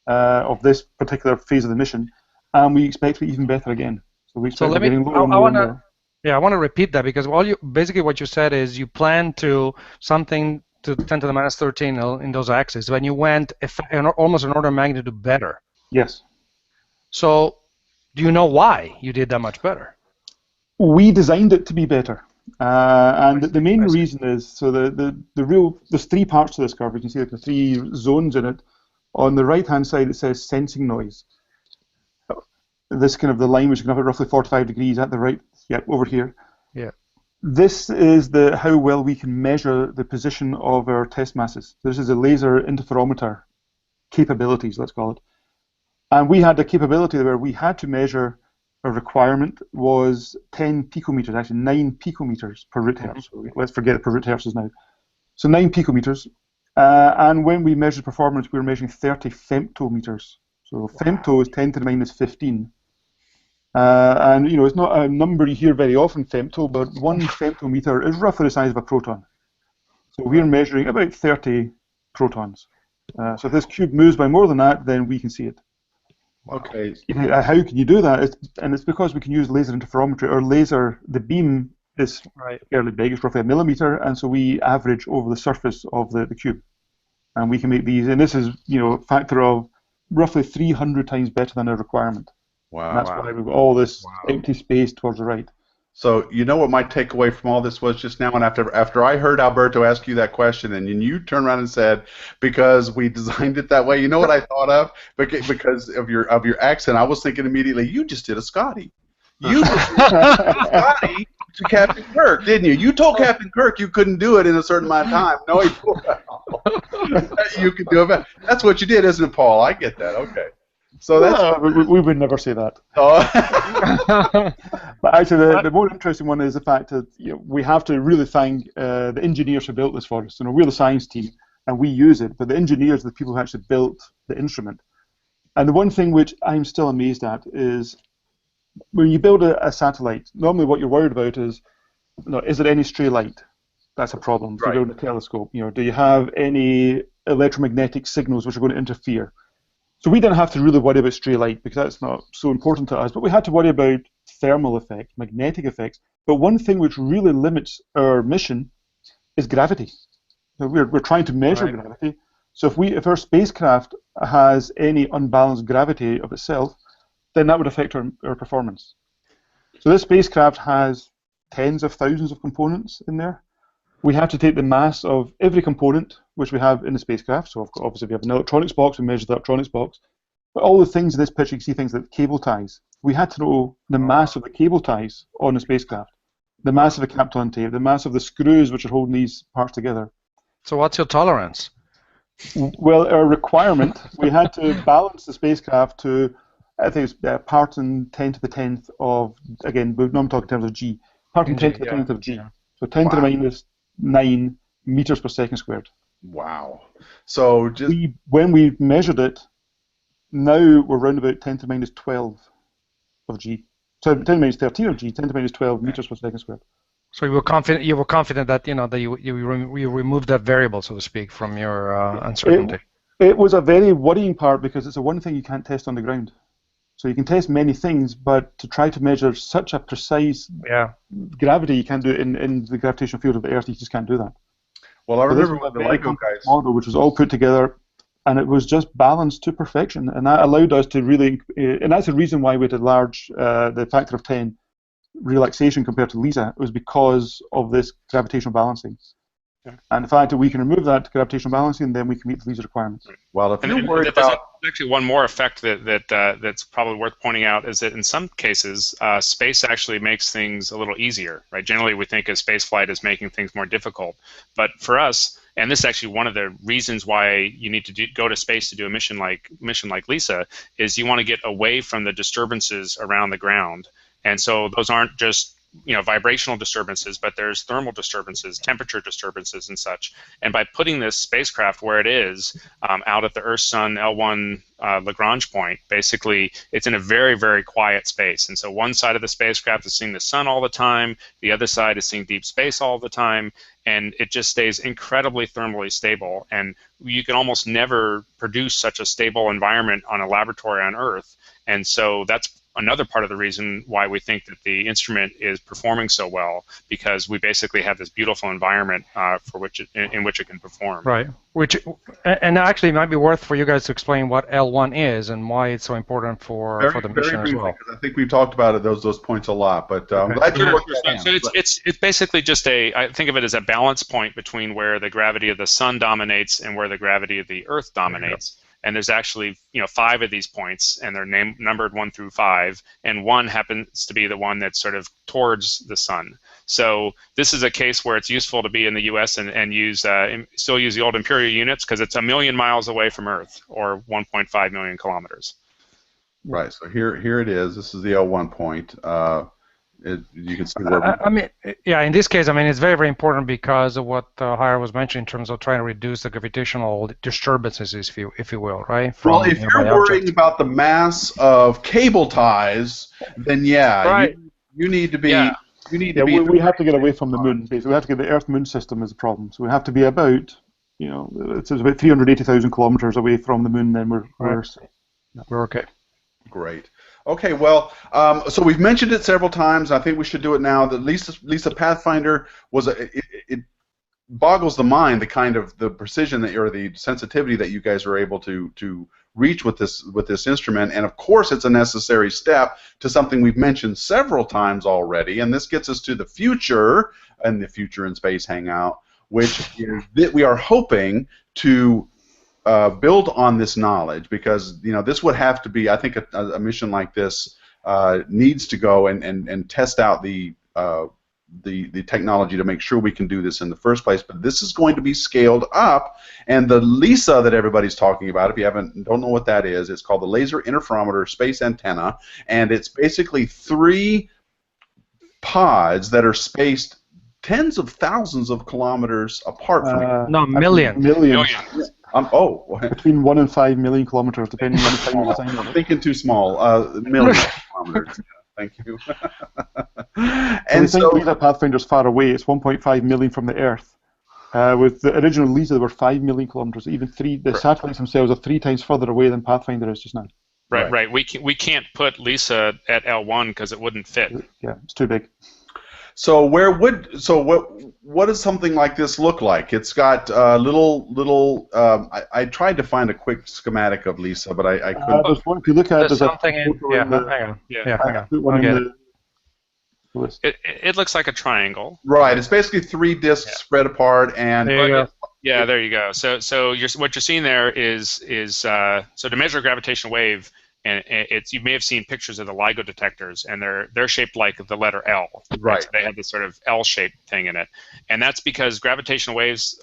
Speaker 3: of this particular phase of the mission, and we expect to be even better again. So we expect getting lower and lower and lower.
Speaker 2: Yeah, I want to repeat that, because basically what you said is you plan to something to 10 to the minus 13 in those axes, when you went almost an order of magnitude better.
Speaker 3: Yes.
Speaker 2: So do you know why you did that much better?
Speaker 3: We designed it to be better. And the main reason is, so there's 3 parts to this curve. You can see the 3 zones in it. On the right-hand side, it says sensing noise. This kind of the line which is going to have roughly 45 degrees at the right, over here.
Speaker 2: Yeah.
Speaker 3: This is how well we can measure the position of our test masses. This is a laser interferometer capabilities, let's call it. And we had the capability where we had to measure, a requirement was 10 picometers, actually 9 picometers per root hertz. Let's forget per root hertz now. So 9 picometers. And when we measured performance, we were measuring 30 femtometers. So femto is 10 to the minus 15. And it's not a number you hear very often, femto, but 1 femtometer is roughly the size of a proton. So we're measuring about 30 protons. So if this cube moves by more than that, then we can see it.
Speaker 1: Okay.
Speaker 3: How can you do that? It's because we can use laser interferometry, or laser. The beam is fairly big; it's roughly 1 millimeter, and so we average over the surface of the cube, and we can make these. And this is a factor of roughly 300 times better than our requirement.
Speaker 1: Wow.
Speaker 3: And that's why we've got all this empty space towards the right.
Speaker 1: So you know what my takeaway from all this was just now, and after I heard Alberto ask you that question, and you turned around and said, because we designed it that way. You know what I thought of? Because of your accent, I was thinking immediately, you just did a Scotty. You did a Scotty to Captain Kirk, didn't you? You told Captain Kirk you couldn't do it in a certain amount of time. No, you could do it. That's what you did, isn't it, Paul? I get that. Okay. So that's
Speaker 3: we would never say that.
Speaker 1: Oh.
Speaker 3: But actually, the more interesting one is the fact that we have to really thank the engineers who built this for us. We're the science team, and we use it. But the engineers are the people who actually built the instrument. And the one thing which I'm still amazed at is when you build a satellite, normally what you're worried about is, is there any stray light? That's a problem. If you're building a telescope, do you have any electromagnetic signals which are going to interfere? So we didn't have to really worry about stray light because that's not so important to us, but we had to worry about thermal effects, magnetic effects. But one thing which really limits our mission is gravity. We're trying to measure gravity. So if our spacecraft has any unbalanced gravity of itself, then that would affect our performance. So this spacecraft has tens of thousands of components in there. We have to take the mass of every component which we have in the spacecraft. So obviously we have an electronics box, we measure the electronics box. But all the things in this picture, you can see things like cable ties. We had to know the mass of the cable ties on the spacecraft, the mass of the Kapton tape, the mass of the screws which are holding these parts together.
Speaker 2: So what's your tolerance?
Speaker 3: Well, our requirement, we had to balance the spacecraft to, I think it's parts in 10 to the 10th of, again, we're not talking in terms of G, parts in 10 to the 10th of G. Yeah. So 10 to the minus 9 meters per second squared.
Speaker 1: Wow. So just
Speaker 3: when we measured it, now we're around about 10 to the minus 12 of G. So 10 to the minus 13 of G, 10 to the minus 12 meters per second squared.
Speaker 2: So you were confident. You were confident that that you removed that variable, so to speak, from your uncertainty.
Speaker 3: It was a very worrying part because it's the one thing you can't test on the ground. So you can test many things, but to try to measure such a precise gravity, you can't do it in the gravitational field of the Earth. You just can't do that.
Speaker 1: Well, I remember when the LIGO guys
Speaker 3: model, which was all put together and it was just balanced to perfection, and that allowed us to really, and that's the reason why we had a large, the factor of 10 relaxation compared to LISA. It was because of this gravitational balancing. And the fact that we can remove that gravitational balancing, then we can meet the LISA requirements.
Speaker 1: Well, if you're worried
Speaker 4: there's
Speaker 1: about...
Speaker 4: actually one more effect that's probably worth pointing out is that in some cases, space actually makes things a little easier, right? Generally, we think of space flight as making things more difficult, but for us, and this is actually one of the reasons why you need to go to space to do a mission like LISA, is you want to get away from the disturbances around the ground, and so those aren't just vibrational disturbances, but there's thermal disturbances, temperature disturbances, and such. And by putting this spacecraft where it is, out at the Earth-Sun L1 Lagrange point, basically it's in a very, very quiet space. And so one side of the spacecraft is seeing the sun all the time, the other side is seeing deep space all the time, and it just stays incredibly thermally stable. And you can almost never produce such a stable environment on a laboratory on Earth. And so that's another part of the reason why we think that the instrument is performing so well, because we basically have this beautiful environment in which it can perform.
Speaker 2: Right. And actually, it might be worth for you guys to explain what L1 is and why it's so important for the mission as well.
Speaker 1: I think we've talked about those points a lot, but I'm glad you looked at that.
Speaker 4: So it's basically just I think of it as a balance point between where the gravity of the sun dominates and where the gravity of the Earth dominates. And there's actually 5 of these points, and they're numbered 1 through 5, and 1 happens to be the one that's sort of towards the sun. So this is a case where it's useful to be in the U.S. and still use the old imperial units, because it's 1 million miles away from Earth, or 1.5 million kilometers.
Speaker 1: Right. So here it is. This is the L1 point. You can see where.
Speaker 2: In this case, it's very, very important because of what Jair was mentioning in terms of trying to reduce the gravitational disturbances, if you will, right?
Speaker 1: Well, if you're worrying about the mass of cable ties, then
Speaker 2: right.
Speaker 1: you need to be. You need
Speaker 3: to be. We have to get away from the moon. Basically, we have to get the Earth-Moon system is a problem. So we have to be about, it's about 380,000 kilometers away from the moon. Then we're
Speaker 2: okay.
Speaker 1: Great. Okay, well, so we've mentioned it several times. I think we should do it now. The LISA Pathfinder it boggles the mind, the precision or the sensitivity that you guys are able to reach with this instrument, and of course it's a necessary step to something we've mentioned several times already, and this gets us to the future and the Future in Space Hangout, which is that we are hoping to build on this knowledge, because this would have to be, I think, a mission like this needs to go and test out the technology to make sure we can do this in the first place. But this is going to be scaled up, and the LISA that everybody's talking about, if you don't know what that is, it's called the Laser Interferometer Space Antenna, and it's basically 3 pods that are spaced tens of thousands of kilometers apart from
Speaker 2: millions.
Speaker 3: Between 1 and 5 million kilometers, depending on the time of the sign.
Speaker 1: I'm thinking too small. Million kilometers. Thank you.
Speaker 3: And so LISA Pathfinder's far away. It's 1.5 million from the Earth. With the original LISA, they were 5 million kilometers. Even the satellites themselves are 3 times further away than Pathfinder is just now.
Speaker 4: Right. We can't put LISA at L1 because it wouldn't fit.
Speaker 3: Yeah, it's too big.
Speaker 1: So what does something like this look like? It's got little. I tried to find a quick schematic of LISA, but I couldn't.
Speaker 3: There's one. If you look at
Speaker 2: there's something hang on.
Speaker 4: It looks like a triangle.
Speaker 1: Right. It's basically 3 discs spread apart, and
Speaker 2: there you go.
Speaker 4: Yeah, there you go. So what you're seeing there is so to measure a gravitational wave. And you may have seen pictures of the LIGO detectors, and they're shaped like the letter L.
Speaker 1: Right.
Speaker 4: So they have this sort of L-shaped thing in it, and that's because gravitational waves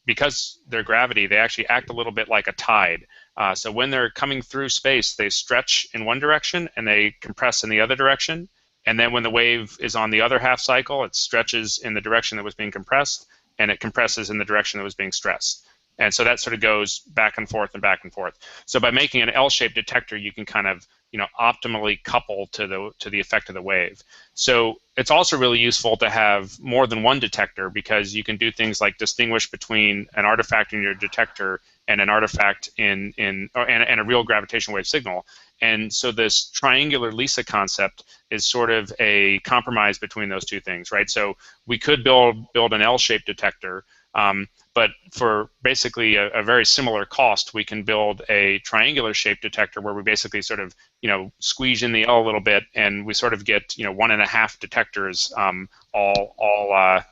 Speaker 4: because their gravity, they actually act a little bit like a tide. So when they're coming through space, they stretch in one direction and they compress in the other direction, and then when the wave is on the other half cycle, it stretches in the direction that was being compressed, and it compresses in the direction that was being stressed. And so that sort of goes back and forth and back and forth. So by making an L-shaped detector, you can kind of optimally couple to the effect of the wave. So it's also really useful to have more than one detector, because you can do things like distinguish between an artifact in your detector and an artifact and a real gravitational wave signal. And so this triangular LISA concept is sort of a compromise between those two things, right? So we could build an L-shaped detector. But for basically a very similar cost, we can build a triangular shaped detector where we basically sort of, squeeze in the L a little bit, and we sort of get, 1.5 detectors all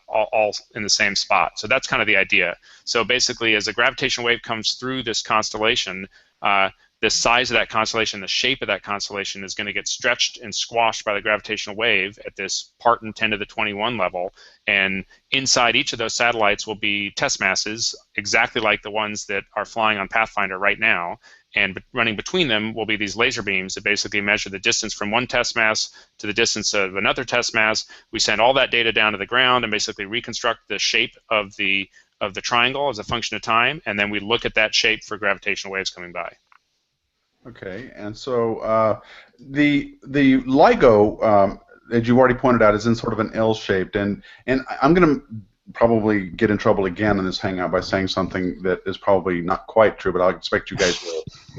Speaker 4: in the same spot. So that's kind of the idea. So basically, as a gravitational wave comes through this constellation, the size of that constellation, the shape of that constellation is going to get stretched and squashed by the gravitational wave at this part in 10 to the 21 level. And inside each of those satellites will be test masses, exactly like the ones that are flying on Pathfinder right now. And running between them will be these laser beams that basically measure the distance from one test mass to the distance of another test mass. We send all that data down to the ground and basically reconstruct the shape of the triangle as a function of time, and then we look at that shape for gravitational waves coming by.
Speaker 1: Okay, and so the LIGO, as you've already pointed out, is in sort of an L-shaped, and I'm going to probably get in trouble again in this Hangout by saying something that is probably not quite true, but I expect you guys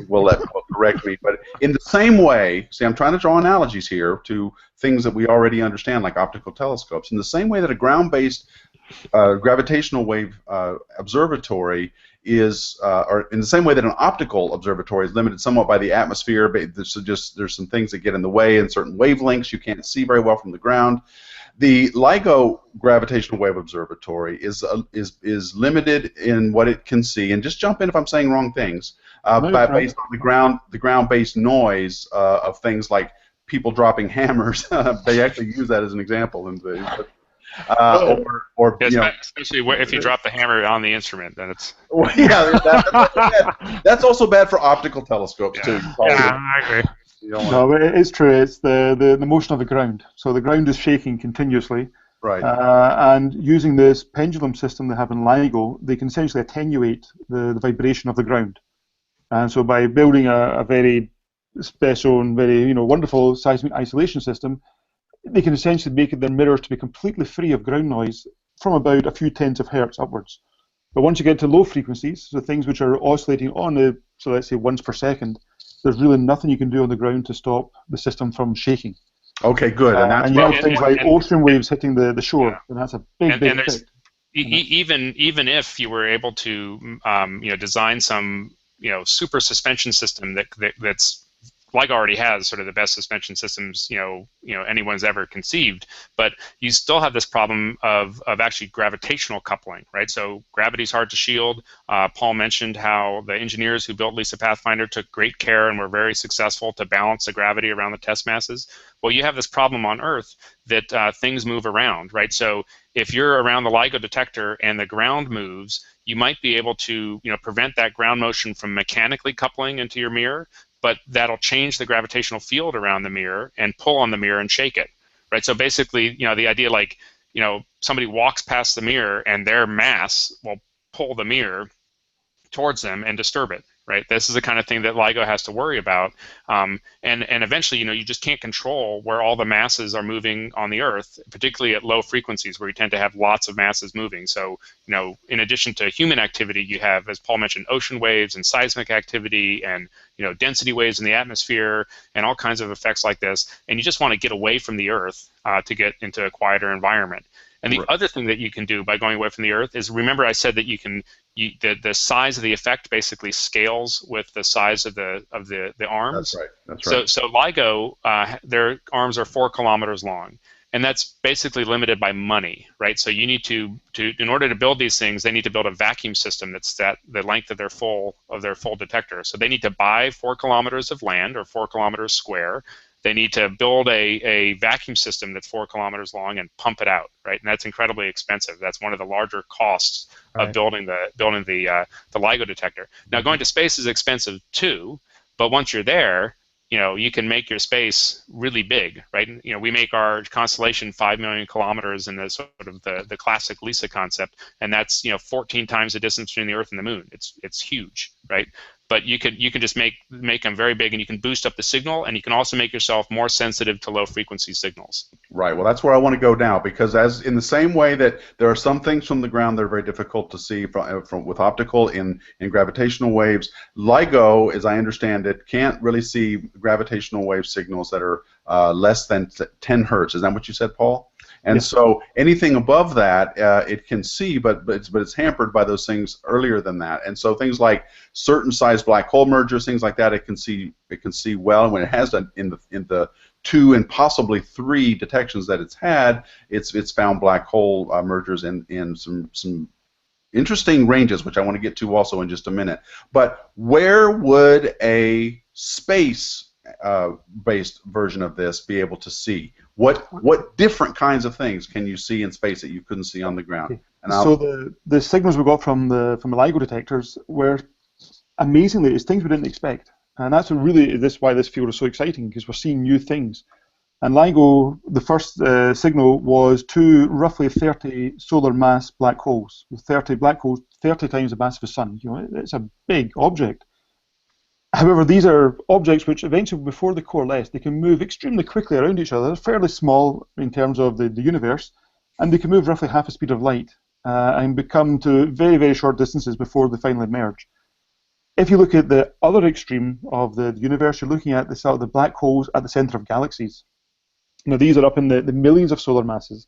Speaker 1: will correct me. But in the same way, see, I'm trying to draw analogies here to things that we already understand, like optical telescopes. In the same way that a ground-based gravitational wave observatory is, or in the same way that an optical observatory is limited somewhat by the atmosphere, but there's some things that get in the way, and certain wavelengths you can't see very well from the ground. The LIGO Gravitational Wave Observatory is limited in what it can see, and just jump in if I'm saying wrong things, based on the ground-based noise of things like people dropping hammers. They actually use that as an example in the.
Speaker 4: Especially if you drop the hammer on the instrument, then it's.
Speaker 1: Well, yeah, that's also bad for optical telescopes too.
Speaker 2: Yeah, I agree.
Speaker 3: No, it's true. It's the motion of the ground. So the ground is shaking continuously.
Speaker 1: Right.
Speaker 3: And using this pendulum system they have in LIGO, they can essentially attenuate the vibration of the ground. And so by building a very special and very wonderful seismic isolation system, they can essentially make their mirrors to be completely free of ground noise from about a few tens of hertz upwards. But once you get to low frequencies, so things which are oscillating on so let's say once per second, there's really nothing you can do on the ground to stop the system from shaking.
Speaker 1: Okay, good.
Speaker 3: And you have things like ocean waves hitting the shore, and that's a big effect.
Speaker 4: Even if you were able to design some super suspension system that's LIGO already has sort of the best suspension systems anyone's ever conceived, but you still have this problem of actually gravitational coupling, right? So gravity's hard to shield. Paul mentioned how the engineers who built LISA Pathfinder took great care and were very successful to balance the gravity around the test masses. Well, you have this problem on Earth that things move around, right? So if you're around the LIGO detector and the ground moves, you might be able to prevent that ground motion from mechanically coupling into your mirror, but that'll change the gravitational field around the mirror and pull on the mirror and shake it, right? So basically, the idea like, somebody walks past the mirror and their mass will pull the mirror towards them and disturb it, right? This is the kind of thing that LIGO has to worry about, and eventually, you just can't control where all the masses are moving on the Earth, particularly at low frequencies where you tend to have lots of masses moving. So, in addition to human activity, you have, as Paul mentioned, ocean waves and seismic activity and density waves in the atmosphere and all kinds of effects like this, and you just want to get away from the Earth to get into a quieter environment. And the other thing that you can do by going away from the Earth is, remember I said that the size of the effect basically scales with the size of the arms.
Speaker 1: That's right.
Speaker 4: So LIGO, their arms are 4 kilometers long, and that's basically limited by money, right? So you need to in order to build these things, they need to build a vacuum system that's the length of their full detector. So they need to buy 4 kilometers of land, or 4 kilometers square. They need to build a vacuum system that's 4 kilometers long and pump it out, right? And that's incredibly expensive. That's one of the larger costs of building the LIGO detector. Now, going to space is expensive too, but once you're there, you can make your space really big, right? We make our constellation 5 million kilometers in the sort of the classic LISA concept, and that's 14 times the distance between the Earth and the Moon. It's huge, right? But you can just make them very big, and you can boost up the signal, and you can also make yourself more sensitive to low frequency signals.
Speaker 1: Right. Well, that's where I want to go now, because as in the same way that there are some things from the ground that are very difficult to see with optical in gravitational waves, LIGO, as I understand it, can't really see gravitational wave signals that are less than 10 hertz. Is that what you said, Paul? And
Speaker 3: Yes.
Speaker 1: so anything above that, it can see, but it's hampered by those things earlier than that. And so things like certain size black hole mergers, things like that, it can see well. And when it has done in the 2 and possibly 3 detections that it's had, it's found black hole mergers in some interesting ranges, which I want to get to also in just a minute. But where would a space based version of this be able to see? What different kinds of things can you see in space that you couldn't see on the ground? And
Speaker 3: so the signals we got from the LIGO detectors were, amazingly, it's things we didn't expect, and that's why this field is so exciting, because we're seeing new things. And LIGO, the first signal was 2 roughly 30 solar mass black holes, 30 black holes, 30 times the mass of the sun. It's a big object. However, these are objects which eventually, before they coalesce, they can move extremely quickly around each other. They're fairly small in terms of the universe, and they can move roughly half the speed of light and become to very, very short distances before they finally merge. If you look at the other extreme of the universe, you're looking at the black holes at the center of galaxies. These are up in the millions of solar masses,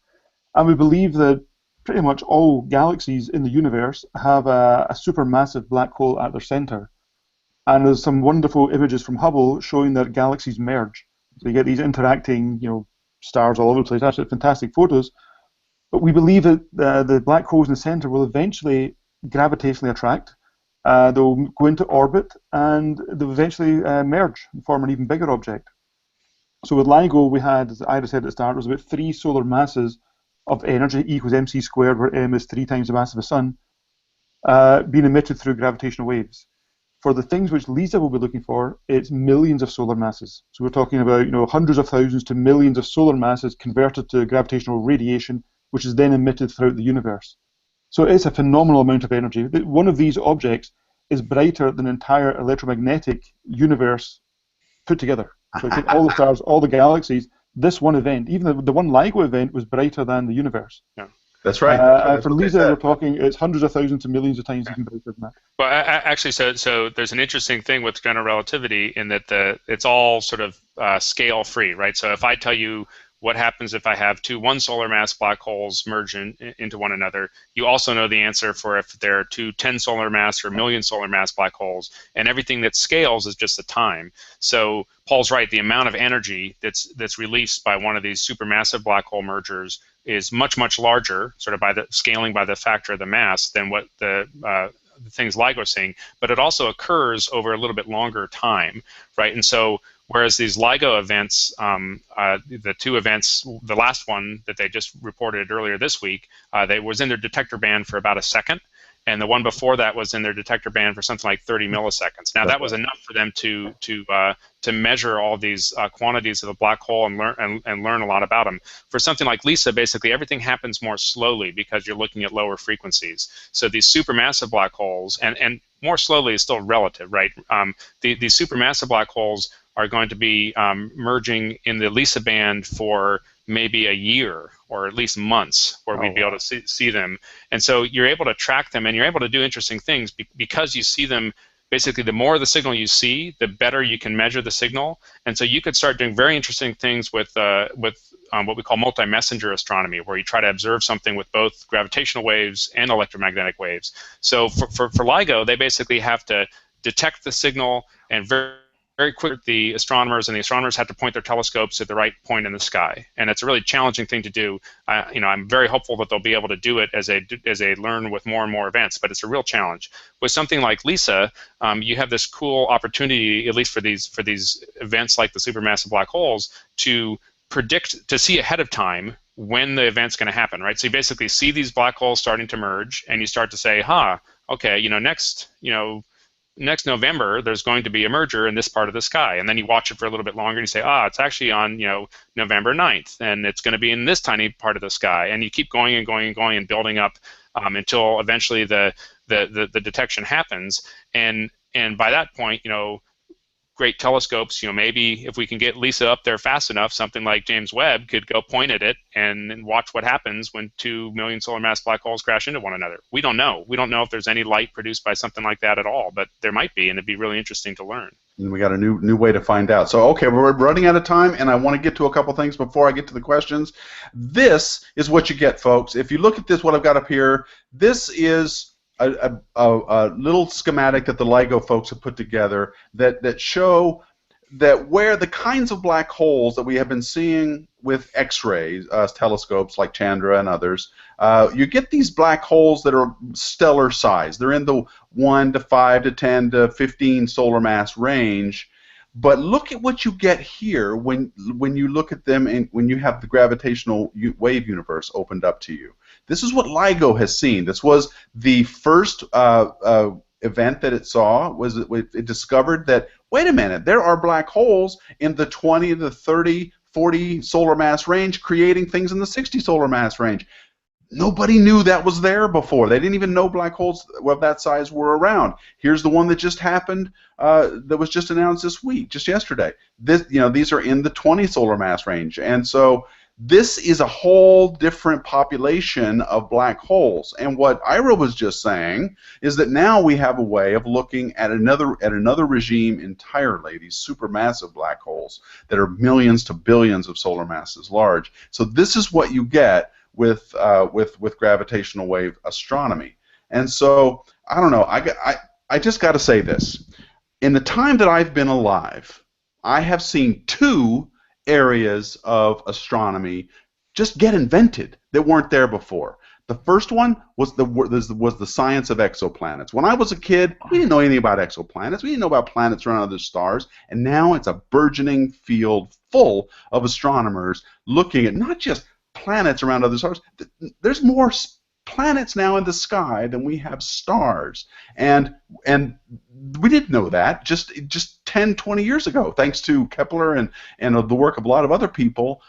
Speaker 3: and we believe that pretty much all galaxies in the universe have a supermassive black hole at their center. And there's some wonderful images from Hubble showing that galaxies merge. So you get these interacting, stars all over the place. Absolutely fantastic photos. But we believe that the black holes in the center will eventually gravitationally attract. They'll go into orbit, and they'll eventually merge and form an even bigger object. So with LIGO, we had, as Ira said at the start, it was about 3 solar masses of energy, E equals mc squared, where m is 3 times the mass of the sun, being emitted through gravitational waves. For the things which LISA will be looking for, it's millions of solar masses. So we're talking about hundreds of thousands to millions of solar masses converted to gravitational radiation, which is then emitted throughout the universe. So it's a phenomenal amount of energy. One of these objects is brighter than the entire electromagnetic universe put together. So take all the stars, all the galaxies, this one event, even the one LIGO event, was brighter than the universe.
Speaker 4: Yeah.
Speaker 1: That's right.
Speaker 3: For LISA, we're talking it's hundreds of thousands to millions of times even brighter than that.
Speaker 4: Well, actually, so there's an interesting thing with general relativity in that it's all sort of scale free, right? So if I tell you what happens if I have 2 1 solar mass black holes merge into one another, you also know the answer for if there are 2 10 solar mass or million solar mass black holes, and everything that scales is just the time. So Paul's right, the amount of energy that's released by one of these supermassive black hole mergers is much, much larger, sort of by the scaling by the factor of the mass, than what the things LIGO are seeing, but it also occurs over a little bit longer time, right? And so whereas these LIGO events, the 2 events, the last one that they just reported earlier this week, they was in their detector band for about a second, and the one before that was in their detector band for something like 30 milliseconds. Now that was enough for them to measure all these quantities of the black hole and learn a lot about them. For something like LISA, basically everything happens more slowly because you're looking at lower frequencies. So these supermassive black holes, and more slowly is still relative, right? These supermassive black holes are going to be merging in the LISA band for maybe a year or at least months where we'd be able to see them. And so you're able to track them, and you're able to do interesting things because you see them. Basically, the more of the signal you see, the better you can measure the signal. And so you could start doing very interesting things with what we call multi-messenger astronomy, where you try to observe something with both gravitational waves and electromagnetic waves. So for LIGO, they basically have to detect the signal, and very quickly the astronomers have to point their telescopes at the right point in the sky, and it's a really challenging thing to do. I'm very hopeful that they'll be able to do it as they learn with more and more events, but it's a real challenge. With something like LISA, you have this cool opportunity, at least for these events like the supermassive black holes, to see ahead of time when the event's going to happen, right? So you basically see these black holes starting to merge, and you start to say, okay, next November, there's going to be a merger in this part of the sky. And then you watch it for a little bit longer, and you say, it's actually on November 9th, and it's going to be in this tiny part of the sky. And you keep going and going and going and building up until eventually the detection happens. And by that point, great telescopes, maybe if we can get LISA up there fast enough, something like James Webb could go point at it and watch what happens when 2 million solar mass black holes crash into one another. We don't know. We don't know if there's any light produced by something like that at all, but there might be, and it'd be really interesting to learn.
Speaker 1: And we got a new way to find out. So, okay, we're running out of time, and I want to get to a couple things before I get to the questions. This is what you get, folks. If you look at this, what I've got up here, this is a little schematic that the LIGO folks have put together that show that where the kinds of black holes that we have been seeing with X-rays telescopes like Chandra and others, you get these black holes that are stellar size. They're in the 1 to 5 to 10 to 15 solar mass range. But look at what you get here when you look at them and when you have the gravitational wave universe opened up to you. This is what LIGO has seen. This was the first event that it saw. Was it discovered that, wait a minute, there are black holes in the 20 to 30, 40 solar mass range creating things in the 60 solar mass range. Nobody knew that was there before. They didn't even know black holes of that size were around. Here's the one that just happened, that was just announced this week, just yesterday. These are in the 20 solar mass range, and so this is a whole different population of black holes. And what Ira was just saying is that now we have a way of looking at another regime entirely. These supermassive black holes that are millions to billions of solar masses large. So this is what you get with gravitational wave astronomy. And so I don't know. I just got to say this. In the time that I've been alive, I have seen two areas of astronomy just get invented that weren't there before. The first one was the science of exoplanets. When I was a kid, we didn't know anything about exoplanets. We didn't know about planets around other stars, and now it's a burgeoning field full of astronomers looking at not just planets around other stars. There's more planets now in the sky than we have stars, and we didn't know that just 10, 20 years ago. Thanks to Kepler and the work of a lot of other people,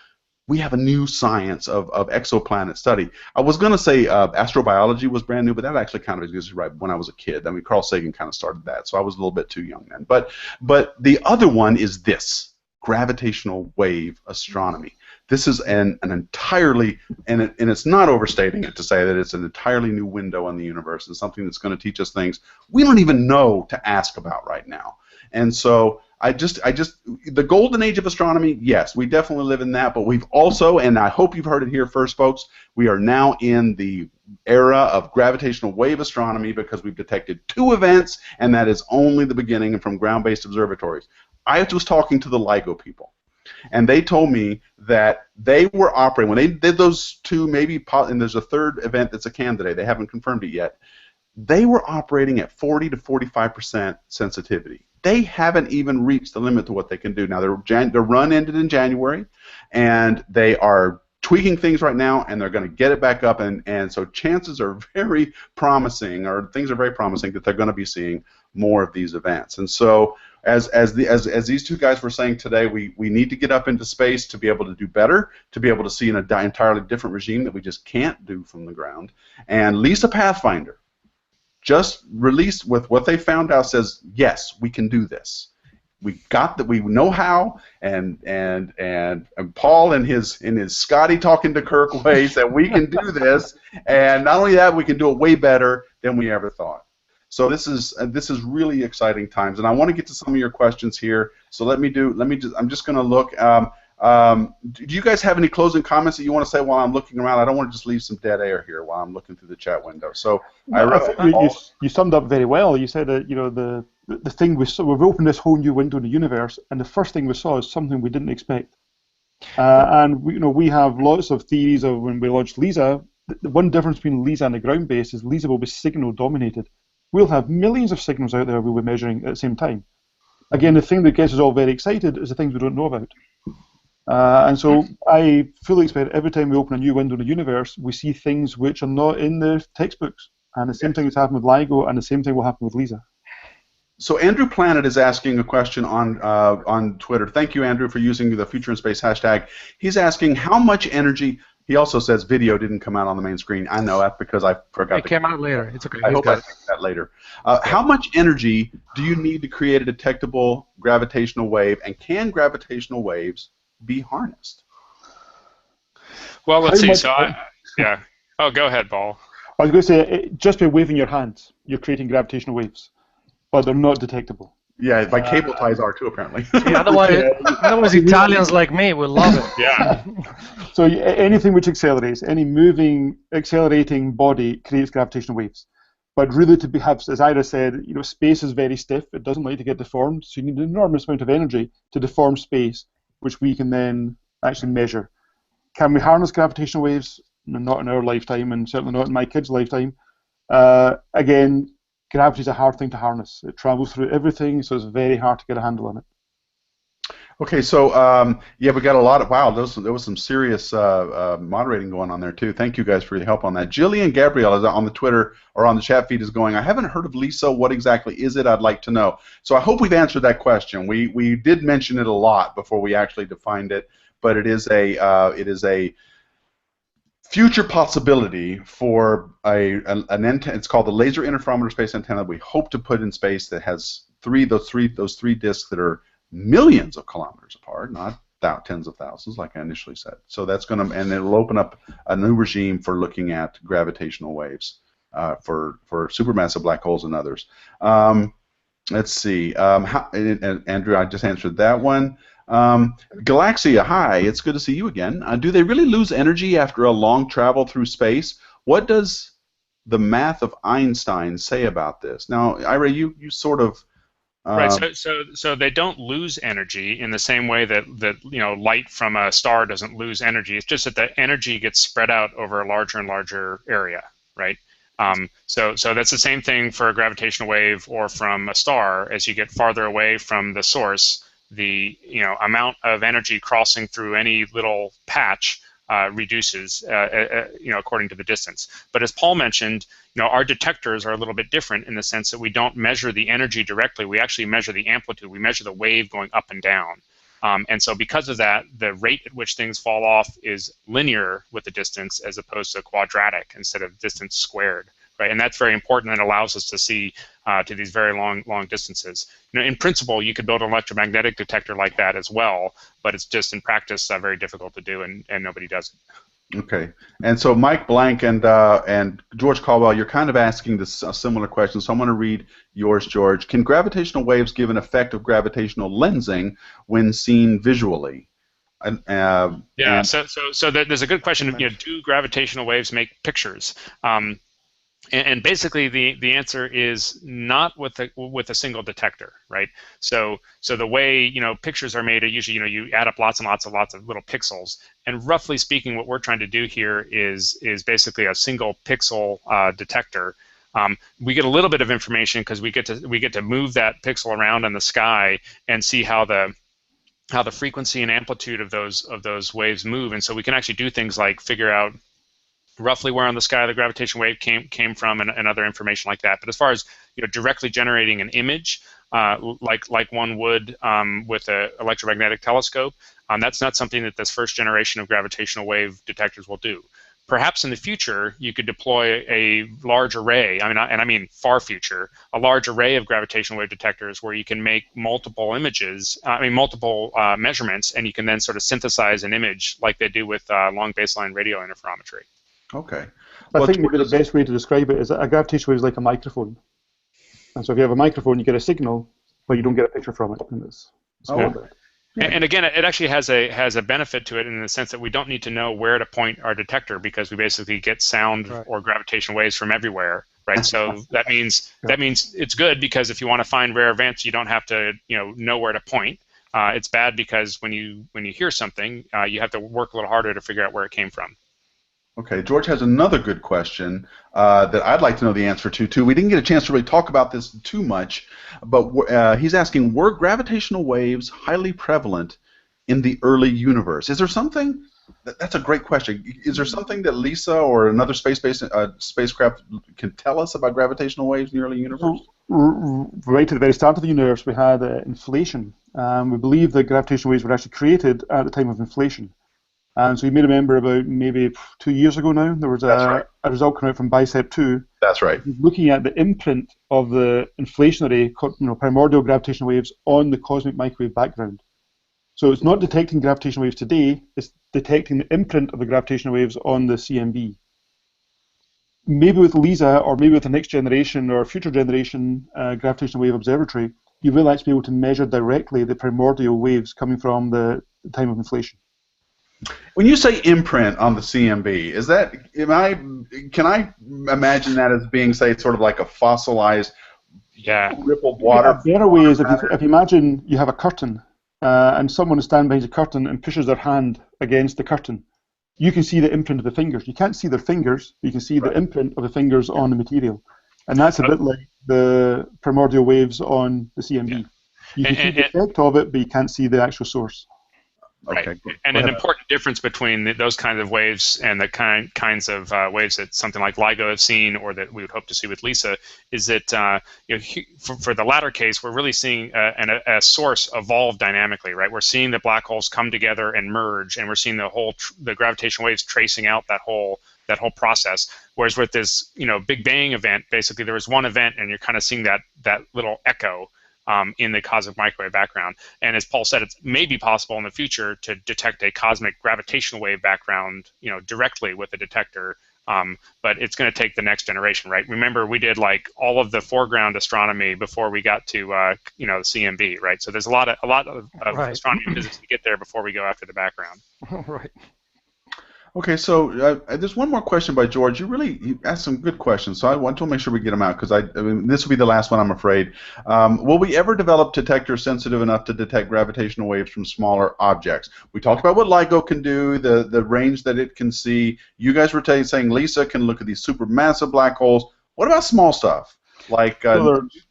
Speaker 1: we have a new science of exoplanet study. I was going to say astrobiology was brand new, but that actually kind of existed right when I was a kid. I mean, Carl Sagan kind of started that, so I was a little bit too young then. But the other one is this, gravitational wave astronomy. This is an entirely, and it's not overstating it to say that it's an entirely new window on the universe and something that's going to teach us things we don't even know to ask about right now. And so the golden age of astronomy, yes, we definitely live in that, but we've also, and I hope you've heard it here first, folks, we are now in the era of gravitational wave astronomy because we've detected 2 events, and that is only the beginning from ground-based observatories. I was talking to the LIGO people, and they told me that they were operating, when they did those 2, maybe, and there's a third event that's a candidate, they haven't confirmed it yet, they were operating at 40 to 45% sensitivity. They haven't even reached the limit to what they can do. Now, their run ended in January, and they are tweaking things right now, and they're going to get it back up, and so chances are very promising, or things are very promising, that they're going to be seeing more of these events. And so as these 2 guys were saying today, we need to get up into space to be able to do better, to be able to see an entirely different regime that we just can't do from the ground. And LISA Pathfinder just released with what they found out says, yes, we can do this. We got that. We know how, and Paul in his Scotty talking to Kirk ways that we can do this, and not only that, we can do it way better than we ever thought. So this is really exciting times, and I want to get to some of your questions here. So I'm just going to look. Do you guys have any closing comments that you want to say while I'm looking around? I don't want to just leave some dead air here while I'm looking through the chat window. So
Speaker 3: you summed up very well. You said that the thing we saw, we've opened this whole new window in the universe, and the first thing we saw is something we didn't expect. And we have lots of theories of when we launched LISA. The one difference between LISA and the ground base is LISA will be signal dominated. We'll have millions of signals out there we'll be measuring at the same time. Again, the thing that gets us all very excited is the things we don't know about. And so I fully expect every time we open a new window in the universe, we see things which are not in the textbooks. And the same thing has happened with LIGO, and the same thing will happen with LISA.
Speaker 1: So Andrew Planet is asking a question on Twitter. Thank you, Andrew, for using the Future in Space hashtag. He's asking how much energy. He also says video didn't come out on the main screen. I know that because I forgot.
Speaker 2: It came out later. It's okay.
Speaker 1: I hope I fix that later. How much energy do you need to create a detectable gravitational wave, and can gravitational waves be harnessed?
Speaker 4: Well, let's see. So yeah. Oh, go ahead, Paul.
Speaker 3: I was going to say, just by waving your hands, you're creating gravitational waves, but they're not detectable.
Speaker 1: Yeah, my cable ties are too, apparently.
Speaker 2: See, otherwise Italians like me will love it.
Speaker 4: Yeah.
Speaker 3: So anything which accelerates, any moving, accelerating body creates gravitational waves. But really, to have, as Ira said, space is very stiff. It doesn't like to get deformed. So you need an enormous amount of energy to deform space, which we can then actually measure. Can we harness gravitational waves? No, not in our lifetime, and certainly not in my kids' lifetime. Again, gravity is a hard thing to harness. It travels through everything, so it's very hard to get a handle on it.
Speaker 1: Okay, so yeah, we got a lot of, wow, there was some serious moderating going on there too. Thank you guys for your help on that. Jillian Gabrielle is on the Twitter or on the chat feed is going, I haven't heard of LISA. What exactly is it? I'd like to know. So I hope we've answered that question. We did mention it a lot before we actually defined it, but it is a future possibility for an antenna. It's called the Laser Interferometer space antenna. We hope to put in space that has those three disks that are millions of kilometers apart, not tens of thousands like I initially said. So that's going to, and it'll open up a new regime for looking at gravitational waves for supermassive black holes and others. Let's see, Andrew, I just answered that one. Galaxia, hi, it's good to see you again. Do they really lose energy after a long travel through space? What does the math of Einstein say about this? Now, Ira, you sort of
Speaker 4: right. So they don't lose energy in the same way that light from a star doesn't lose energy. It's just that the energy gets spread out over a larger and larger area, right? So that's the same thing for a gravitational wave or from a star. As you get farther away from the source, the amount of energy crossing through any little patch reduces, according to the distance. But as Paul mentioned, our detectors are a little bit different in the sense that we don't measure the energy directly. We actually measure the amplitude. We measure the wave going up and down. And so because of that, the rate at which things fall off is linear with the distance as opposed to quadratic instead of distance squared. Right, and that's very important and allows us to see to these very long distances. In principle, you could build an electromagnetic detector like that as well, but it's just in practice very difficult to do, and nobody does it.
Speaker 1: Okay, and so Mike Blank and George Caldwell, you're kind of asking this a similar question, so I'm going to read yours, George. Can gravitational waves give an effect of gravitational lensing when seen visually?
Speaker 4: Yeah, so there's a good question. Do gravitational waves make pictures? And basically, the answer is not with a single detector, right? So the way pictures are made are usually you add up lots of little pixels, and roughly speaking, what we're trying to do here is basically a single pixel detector. We get a little bit of information because we get to move that pixel around in the sky and see how the frequency and amplitude of those waves move, and so we can actually do things like figure out roughly where on the sky the gravitational wave came from and other information like that. But as far as directly generating an image like one would with an electromagnetic telescope, that's not something that this first generation of gravitational wave detectors will do. Perhaps in the future you could deploy a large array, I mean far future, a large array of gravitational wave detectors where you can make multiple images, multiple measurements, and you can then sort of synthesize an image like they do with long baseline radio interferometry.
Speaker 1: Okay.
Speaker 3: I think maybe the best way to describe it is that a gravitational wave is like a microphone. And so if you have a microphone, you get a signal, but you don't get a picture from it. And it's
Speaker 4: And again, it actually has a benefit to it in the sense that we don't need to know where to point our detector because we basically get sound or gravitational waves from everywhere, right? So that means it's good because if you want to find rare events, you don't have to know where to point. It's bad because when you hear something, you have to work a little harder to figure out where it came from.
Speaker 1: Okay, George has another good question that I'd like to know the answer to, too. We didn't get a chance to really talk about this too much, but he's asking, were gravitational waves highly prevalent in the early universe? Is there something, that's a great question, is there something that LISA or another space-based spacecraft can tell us about gravitational waves in the early universe?
Speaker 3: Right at the very start of the universe, we had inflation. We believe that gravitational waves were actually created at the time of inflation. And so you may remember about maybe 2 years ago now, there was a result coming out from BICEP 2.
Speaker 1: That's right.
Speaker 3: Looking at the imprint of the inflationary, primordial gravitational waves on the cosmic microwave background. So it's not detecting gravitational waves today, it's detecting the imprint of the gravitational waves on the CMB. Maybe with LISA, or maybe with the next generation or future generation gravitational wave observatory, you will actually be able to measure directly the primordial waves coming from the time of inflation.
Speaker 1: When you say imprint on the CMB, is that can I imagine that as being, say, sort of like a fossilized rippled water?
Speaker 3: A better way is if you imagine you have a curtain and someone is standing behind the curtain and pushes their hand against the curtain. You can see the imprint of the fingers. You can't see their fingers, but you can see the imprint of the fingers on the material. And that's a bit like the primordial waves on the CMB. You can see the effect of it, but you can't see the actual source.
Speaker 4: Right,
Speaker 1: okay,
Speaker 4: and an important difference between those kinds of waves and the kinds of waves that something like LIGO has seen, or that we would hope to see with LISA, is that for the latter case, we're really seeing a source evolve dynamically. Right, we're seeing the black holes come together and merge, and we're seeing the gravitational waves tracing out that whole process. Whereas with this Big Bang event, basically there was one event, and you're kind of seeing that little echo in the cosmic microwave background. And as Paul said, it may be possible in the future to detect a cosmic gravitational wave background, directly with a detector. But it's going to take the next generation, right? Remember, we did like all of the foreground astronomy before we got to the CMB, right? So there's a lot of
Speaker 2: right.
Speaker 4: astronomy and physics to get there before we go after the background.
Speaker 2: Right.
Speaker 1: Okay, so there's one more question by George. You asked some good questions, so I want to make sure we get them out, because I mean, this will be the last one, I'm afraid. Will we ever develop detectors sensitive enough to detect gravitational waves from smaller objects? We talked about what LIGO can do, the range that it can see. You guys were saying LISA can look at these supermassive black holes. What about small stuff, like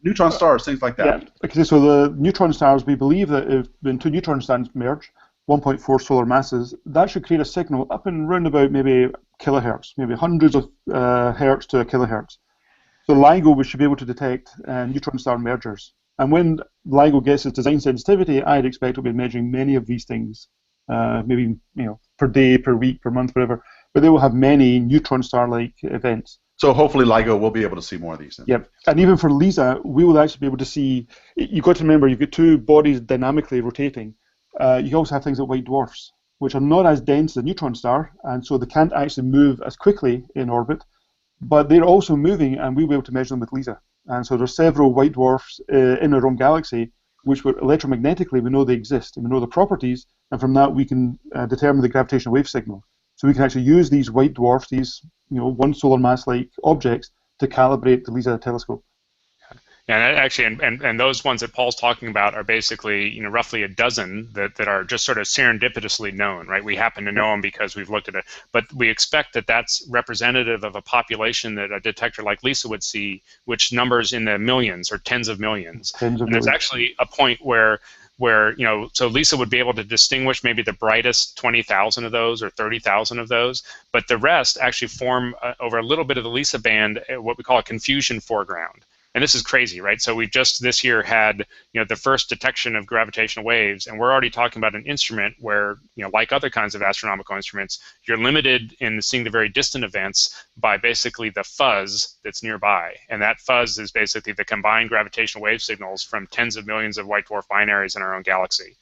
Speaker 1: neutron stars, things like that?
Speaker 3: Yeah, okay, so the neutron stars, we believe that when two neutron stars merge, 1.4 solar masses, that should create a signal up and round about maybe kilohertz, maybe hundreds of hertz to a kilohertz. So LIGO, we should be able to detect neutron star mergers. And when LIGO gets its design sensitivity, I'd expect it'll be measuring many of these things, maybe per day, per week, per month, whatever. But they will have many neutron star-like events.
Speaker 1: So hopefully LIGO will be able to see more of these things.
Speaker 3: Yep. And even for LISA, we will actually be able to see. You've got to remember, you've got two bodies dynamically rotating. You also have things like white dwarfs, which are not as dense as a neutron star, and so they can't actually move as quickly in orbit, but they're also moving, and we'll be able to measure them with LISA. And so there's several white dwarfs in our own galaxy, which electromagnetically we know they exist, and we know the properties, and from that we can determine the gravitational wave signal. So we can actually use these white dwarfs, these one solar mass-like objects, to calibrate the LISA telescope.
Speaker 4: Yeah, and actually, and those ones that Paul's talking about are basically, roughly a dozen that are just sort of serendipitously known, right? We happen to know them because we've looked at it, but we expect that that's representative of a population that a detector like LISA would see, which numbers in the millions or tens of millions. And there's actually a point where so LISA would be able to distinguish maybe the brightest 20,000 of those or 30,000 of those, but the rest actually form over a little bit of the LISA band what we call a confusion foreground. And this is crazy, right? So we've just this year had the first detection of gravitational waves, and we're already talking about an instrument where, like other kinds of astronomical instruments, you're limited in seeing the very distant events by basically the fuzz that's nearby. And that fuzz is basically the combined gravitational wave signals from tens of millions of white dwarf binaries in our own galaxy.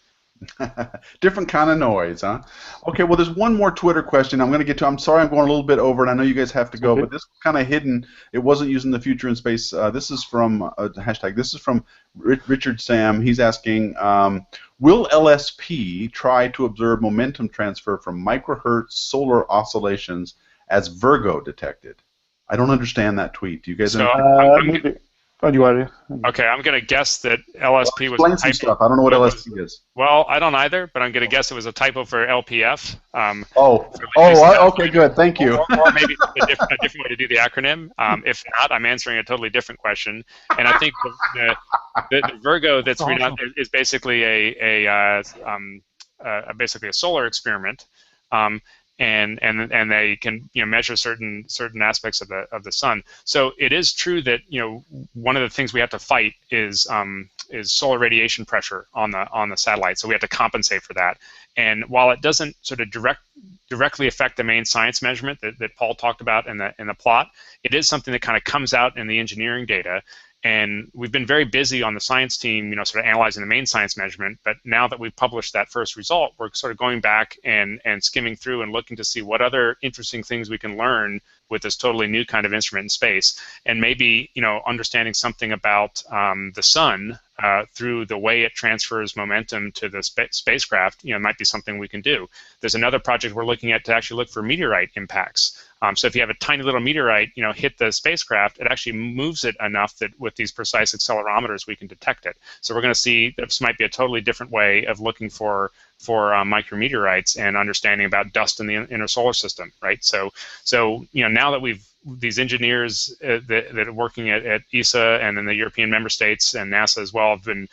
Speaker 1: Different kind of noise, huh? Okay, well, there's one more Twitter question I'm going to get to. I'm sorry I'm going a little bit over, and I know you guys have to go, but this was kind of hidden. It wasn't using the future in space. This is from hashtag. This is from Richard Sam. He's asking, will LSP try to observe momentum transfer from microhertz solar oscillations as Virgo detected? I don't understand that tweet. Do you guys understand?
Speaker 4: Okay, I'm going to guess that LSP was a typo.
Speaker 1: Stuff. I don't know what LSP is.
Speaker 4: Well, I don't either, but I'm going to guess it was a typo for LPF.
Speaker 1: Okay, good. Thank you.
Speaker 4: Or maybe a different way to do the acronym. If not, I'm answering a totally different question. And I think the Virgo that's out there is basically basically a solar experiment. And they can measure certain aspects of the sun. So it is true that one of the things we have to fight is solar radiation pressure on the satellite. So we have to compensate for that. And while it doesn't sort of directly affect the main science measurement that Paul talked about in the plot, it is something that kind of comes out in the engineering data. And we've been very busy on the science team, sort of analyzing the main science measurement. But now that we've published that first result, we're sort of going back and skimming through and looking to see what other interesting things we can learn with this totally new kind of instrument in space, and maybe understanding something about the sun through the way it transfers momentum to the spacecraft, might be something we can do. There's another project we're looking at to actually look for meteorite impacts. So if you have a tiny little meteorite, hit the spacecraft, it actually moves it enough that with these precise accelerometers we can detect it. So we're going to see this might be a totally different way of looking for micrometeorites and understanding about dust in the inner solar system, right? So now that these engineers that are working at ESA and in the European member states and NASA as well have been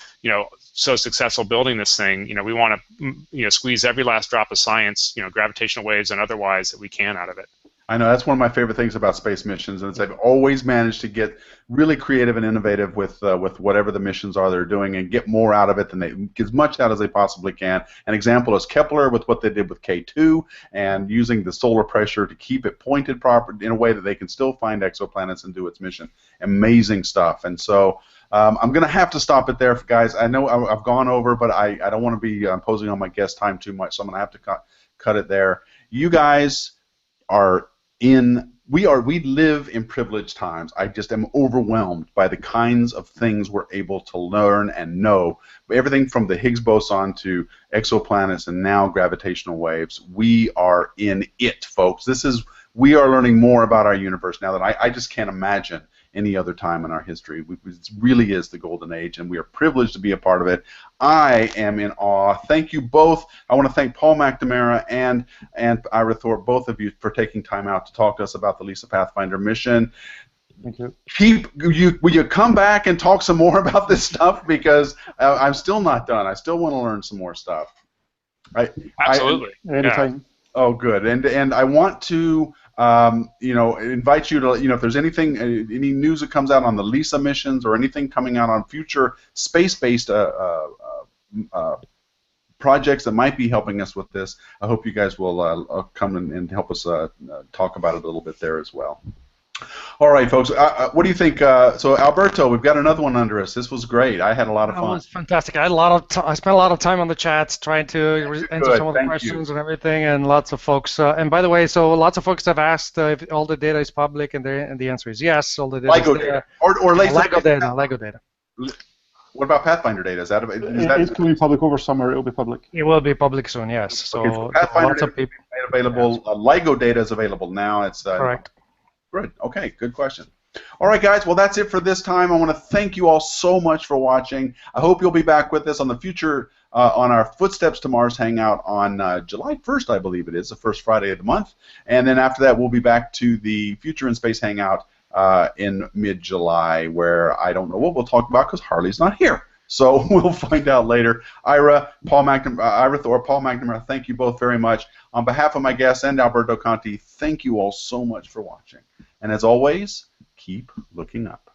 Speaker 4: so successful building this thing, we want to squeeze every last drop of science, gravitational waves and otherwise, that we can out of it.
Speaker 1: I know that's one of my favorite things about space missions, and they've always managed to get really creative and innovative with whatever the missions are they're doing, and get more out of it than they get as much out as they possibly can. An example is Kepler with what they did with K2, and using the solar pressure to keep it pointed proper in a way that they can still find exoplanets and do its mission. Amazing stuff. And so I'm going to have to stop it there, guys. I know I've gone over, but I don't want to be imposing on my guest time too much, so I'm going to have to cut it there. You guys are we live in privileged times. I just am overwhelmed by the kinds of things we're able to learn and know. Everything from the Higgs boson to exoplanets and now gravitational waves. We are in it, folks. We are learning more about our universe now than I just can't imagine any other time in our history. It really is the golden age, and we are privileged to be a part of it. I am in awe. Thank you both. I want to thank Paul McNamara and Ira Thorpe, both of you, for taking time out to talk to us about the LISA Pathfinder mission.
Speaker 3: Thank you.
Speaker 1: Will you come back and talk some more about this stuff? Because I'm still not done. I still want to learn some more stuff.
Speaker 4: Absolutely.
Speaker 3: Anytime.
Speaker 1: Oh, good. And I want to invite you to, if there's anything, any news that comes out on the LISA missions or anything coming out on future space-based projects that might be helping us with this, I hope you guys will come and help us talk about it a little bit there as well. All right, folks. What do you think? So, Alberto, we've got another one under us. This was great. I had a lot of fun.
Speaker 2: That was fantastic. I spent a lot of time on the chats trying to answer some of the questions and everything, and lots of folks. And by the way, so lots of folks have asked if all the data is public, and the answer is yes. All the data
Speaker 1: LIGO data. Or
Speaker 2: LIGO data.
Speaker 1: What about Pathfinder data? Is that
Speaker 3: it's going to be public over summer. It'll be public.
Speaker 2: It will be public soon. Yes. So,
Speaker 1: okay, Pathfinder
Speaker 2: lots of people
Speaker 1: available. LIGO data is available now. It's
Speaker 2: correct.
Speaker 1: Good. Okay. Good question. All right, guys. Well, that's it for this time. I want to thank you all so much for watching. I hope you'll be back with us on the future on our Footsteps to Mars Hangout on July 1st, I believe it is, the first Friday of the month. And then after that, we'll be back to the Future in Space Hangout in mid-July, where I don't know what we'll talk about because Harley's not here. So we'll find out later. Ira Thorpe, Paul McNamara, thank you both very much. On behalf of my guests and Alberto Conti, thank you all so much for watching. And as always, keep looking up.